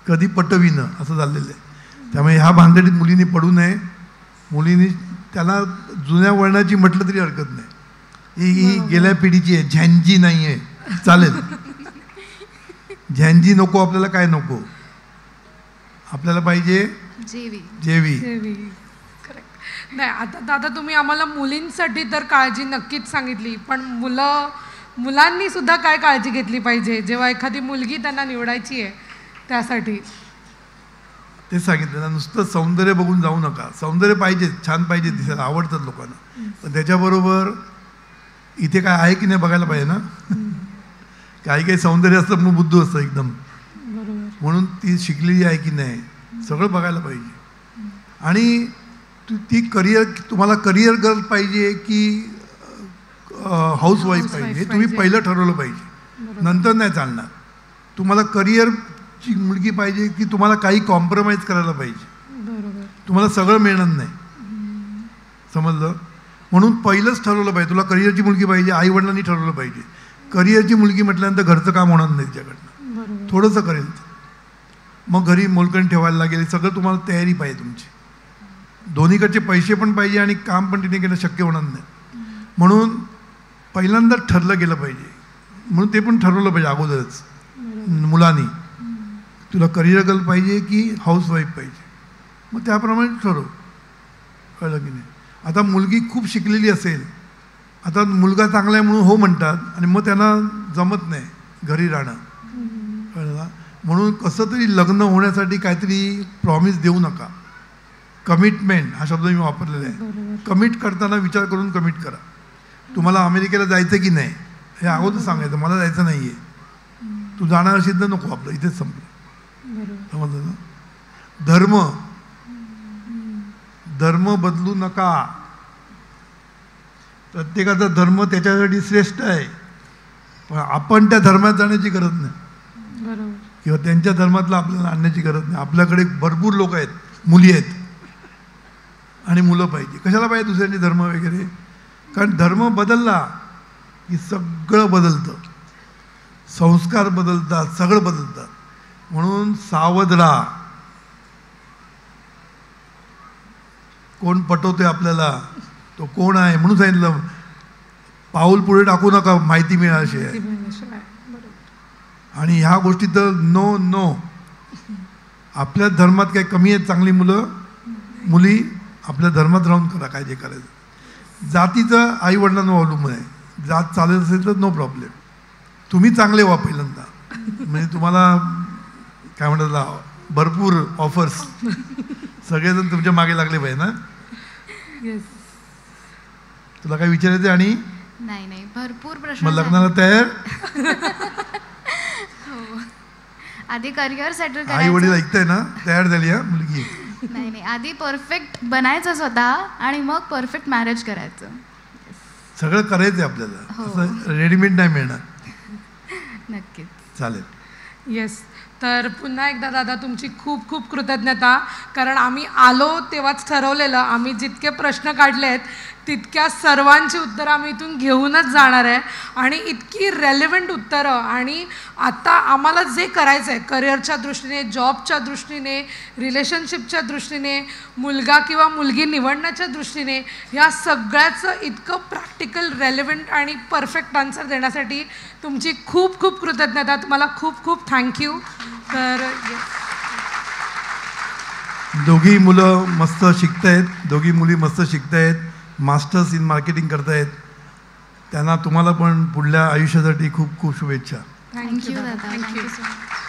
कधी पटवीन असं झालेलं आहे. त्यामुळे ह्या भानगडीत मुलींनी पडू नये. मुलींनी त्याला जुन्या वळणाची म्हटलं तरी हरकत नाही. ही गेल्या पिढीची आहे, झॅन्जी नाही आहे, चालेल. झॅन्जी नको आपल्याला, काय नको आपल्याला पाहिजे, जेवी. नाही आता दादा तुम्ही आम्हाला मुलींसाठी तर काळजी नक्कीच सांगितली, पण मुलांनी सुद्धा काय काळजी घेतली पाहिजे जेव्हा एखादी मुलगी त्यांना निवडायची आहे त्यासाठी? ते सांगितलं ना, नुसतं सौंदर्य बघून जाऊ नका. सौंदर्य पाहिजे, छान पाहिजे, दिसायला आवडतात लोकांना, पण त्याच्याबरोबर इथे काय आहे की नाही बघायला पाहिजे ना. काही सौंदर्य असतं मग बुद्धू असतं एकदम, म्हणून ती शिकलेली आहे की नाही सगळं बघायला पाहिजे. आणि ती तुम्हाला करिअर गर्ल पाहिजे की हाऊसवाईफ पाहिजे हे तुम्ही पहिलं ठरवलं पाहिजे, नंतर नाही चालणार. तुम्हाला करिअरची मुलगी पाहिजे की तुम्हाला काही कॉम्प्रोमाइज करायला पाहिजे, तुम्हाला सगळं मिळणार नाही, समजलं. म्हणून पहिलंच ठरवलं पाहिजे, तुला करिअरची मुलगी पाहिजे, आई वडिलांनी ठरवलं पाहिजे. करिअरची मुलगी म्हटल्यानंतर घरचं काम होणार नाही तिच्याकडनं, थोडंसं करेल, मग घरी मोलकण ठेवायला लागेल, सगळं तुम्हाला तयारी पाहिजे तुमची. दोन्हीकडचे पैसे पण पाहिजे आणि काम पण तिने केलं शक्य होणार नाही. म्हणून पहिल्यांदा ठरलं गेलं पाहिजे. म्हणून ते पण ठरवलं पाहिजे अगोदरच मुलांनी, तुला करिअर गर्ल पाहिजे की हाऊसवाईफ पाहिजे, मग त्याप्रमाणे ठरव, कळलं की नाही. आता मुलगी खूप शिकलेली असेल, आता मुलगा चांगला आहे म्हणून हो म्हणतात आणि मग त्यांना जमत नाही घरी राहणं, कळलं. म्हणून कसं तरी लग्न होण्यासाठी काहीतरी प्रॉमिस देऊ नका. कमिटमेंट हा शब्द मी वापरलेला आहे. कमिट करताना विचार करून कमिट करा. तुम्हाला अमेरिकेला जायचं की नाही हे अगोदर सांगायचं, मला जायचं नाही आहे, तू जाणार असेल तर नको, आपलं इथेच संपलं, समजलं ना. धर्म बदलू नका. प्रत्येकाचा धर्म त्याच्यासाठी श्रेष्ठ आहे, पण आपण त्या धर्मात जाण्याची गरज नाही किंवा त्यांच्या धर्मातलं आपल्याला आणण्याची गरज नाही. आपल्याकडे भरपूर लोक आहेत, मुली आहेत आणि मुलं पाहिजे. कशाला पाहिजे दुसऱ्यांचे धर्म वगैरे, कारण धर्म बदलला की सगळं बदलतं, संस्कार बदलतात, सगळं बदलतात. म्हणून सावध राहा. कोण पटवतोय आपल्याला, तो कोण आहे म्हणून सांगितलं, पाऊल पुढे टाकू नका माहिती मिळाल्याशिवाय. आणि ह्या गोष्टी तर नो. आपल्या धर्मात काही कमी आहेत चांगली मुली, आपल्या धर्मात राहून करा काय जे करायचं. जातीचं आईवडिलांवर अवलंबून आहे. जात चालत असेल तर नो प्रॉब्लेम. तुम्ही चांगले व्हा पहिल्यांदा, म्हणजे तुम्हाला काय म्हणतात भरपूर ऑफर्स, सगळेजण तुमच्या मागे लागले पाहिजे ना. तुला काय विचारायचं? आणि नाही भरपूर प्रश्न. मग लग्नाला तयार? हो, आधी करिअर सेटल करायचं. आई वडील ऐकताय ना? तयार झाली हा मुलगी? नाही आधी परफेक्ट बनायचं स्वतः आणि मग परफेक्ट मॅरेज करायचं. सगळं करायचंय आपल्याला, असं रेडीमेड नाही मिळणार. नक्कीच. चालेल. येस. तर पुन्हा एकदा दादा तुमची खूप खूप कृतज्ञता, कारण आम्ही आलो तेव्हाच ठरवलेलं, आम्ही जितके प्रश्न काढले आहेत तितक्या सर्वांची उत्तरं आम्ही इथून घेऊनच जाणार आहे. आणि इतकी रेलेव्हंट उत्तरं, आणि आता आम्हाला जे करायचं आहे करिअरच्या दृष्टीने, जॉबच्या दृष्टीने, रिलेशनशिपच्या दृष्टीने, मुलगा किंवा मुलगी निवडण्याच्या दृष्टीने, ह्या सगळ्याचं इतकं प्रॅक्टिकल, रेलेव्हंट आणि परफेक्ट आन्सर देण्यासाठी तुमची खूप खूप कृतज्ञता. तुम्हाला खूप खूप थँक्यू. तर दोघी मुलं मस्त शिकतायत, दोघी मुली मस्त शिकतायत, मास्टर्स इन मार्केटिंग करतायत. त्यांना तुम्हाला पण पुढल्या आयुष्यासाठी खूप खूप शुभेच्छा. थँक्यू दादा. Thank you so much.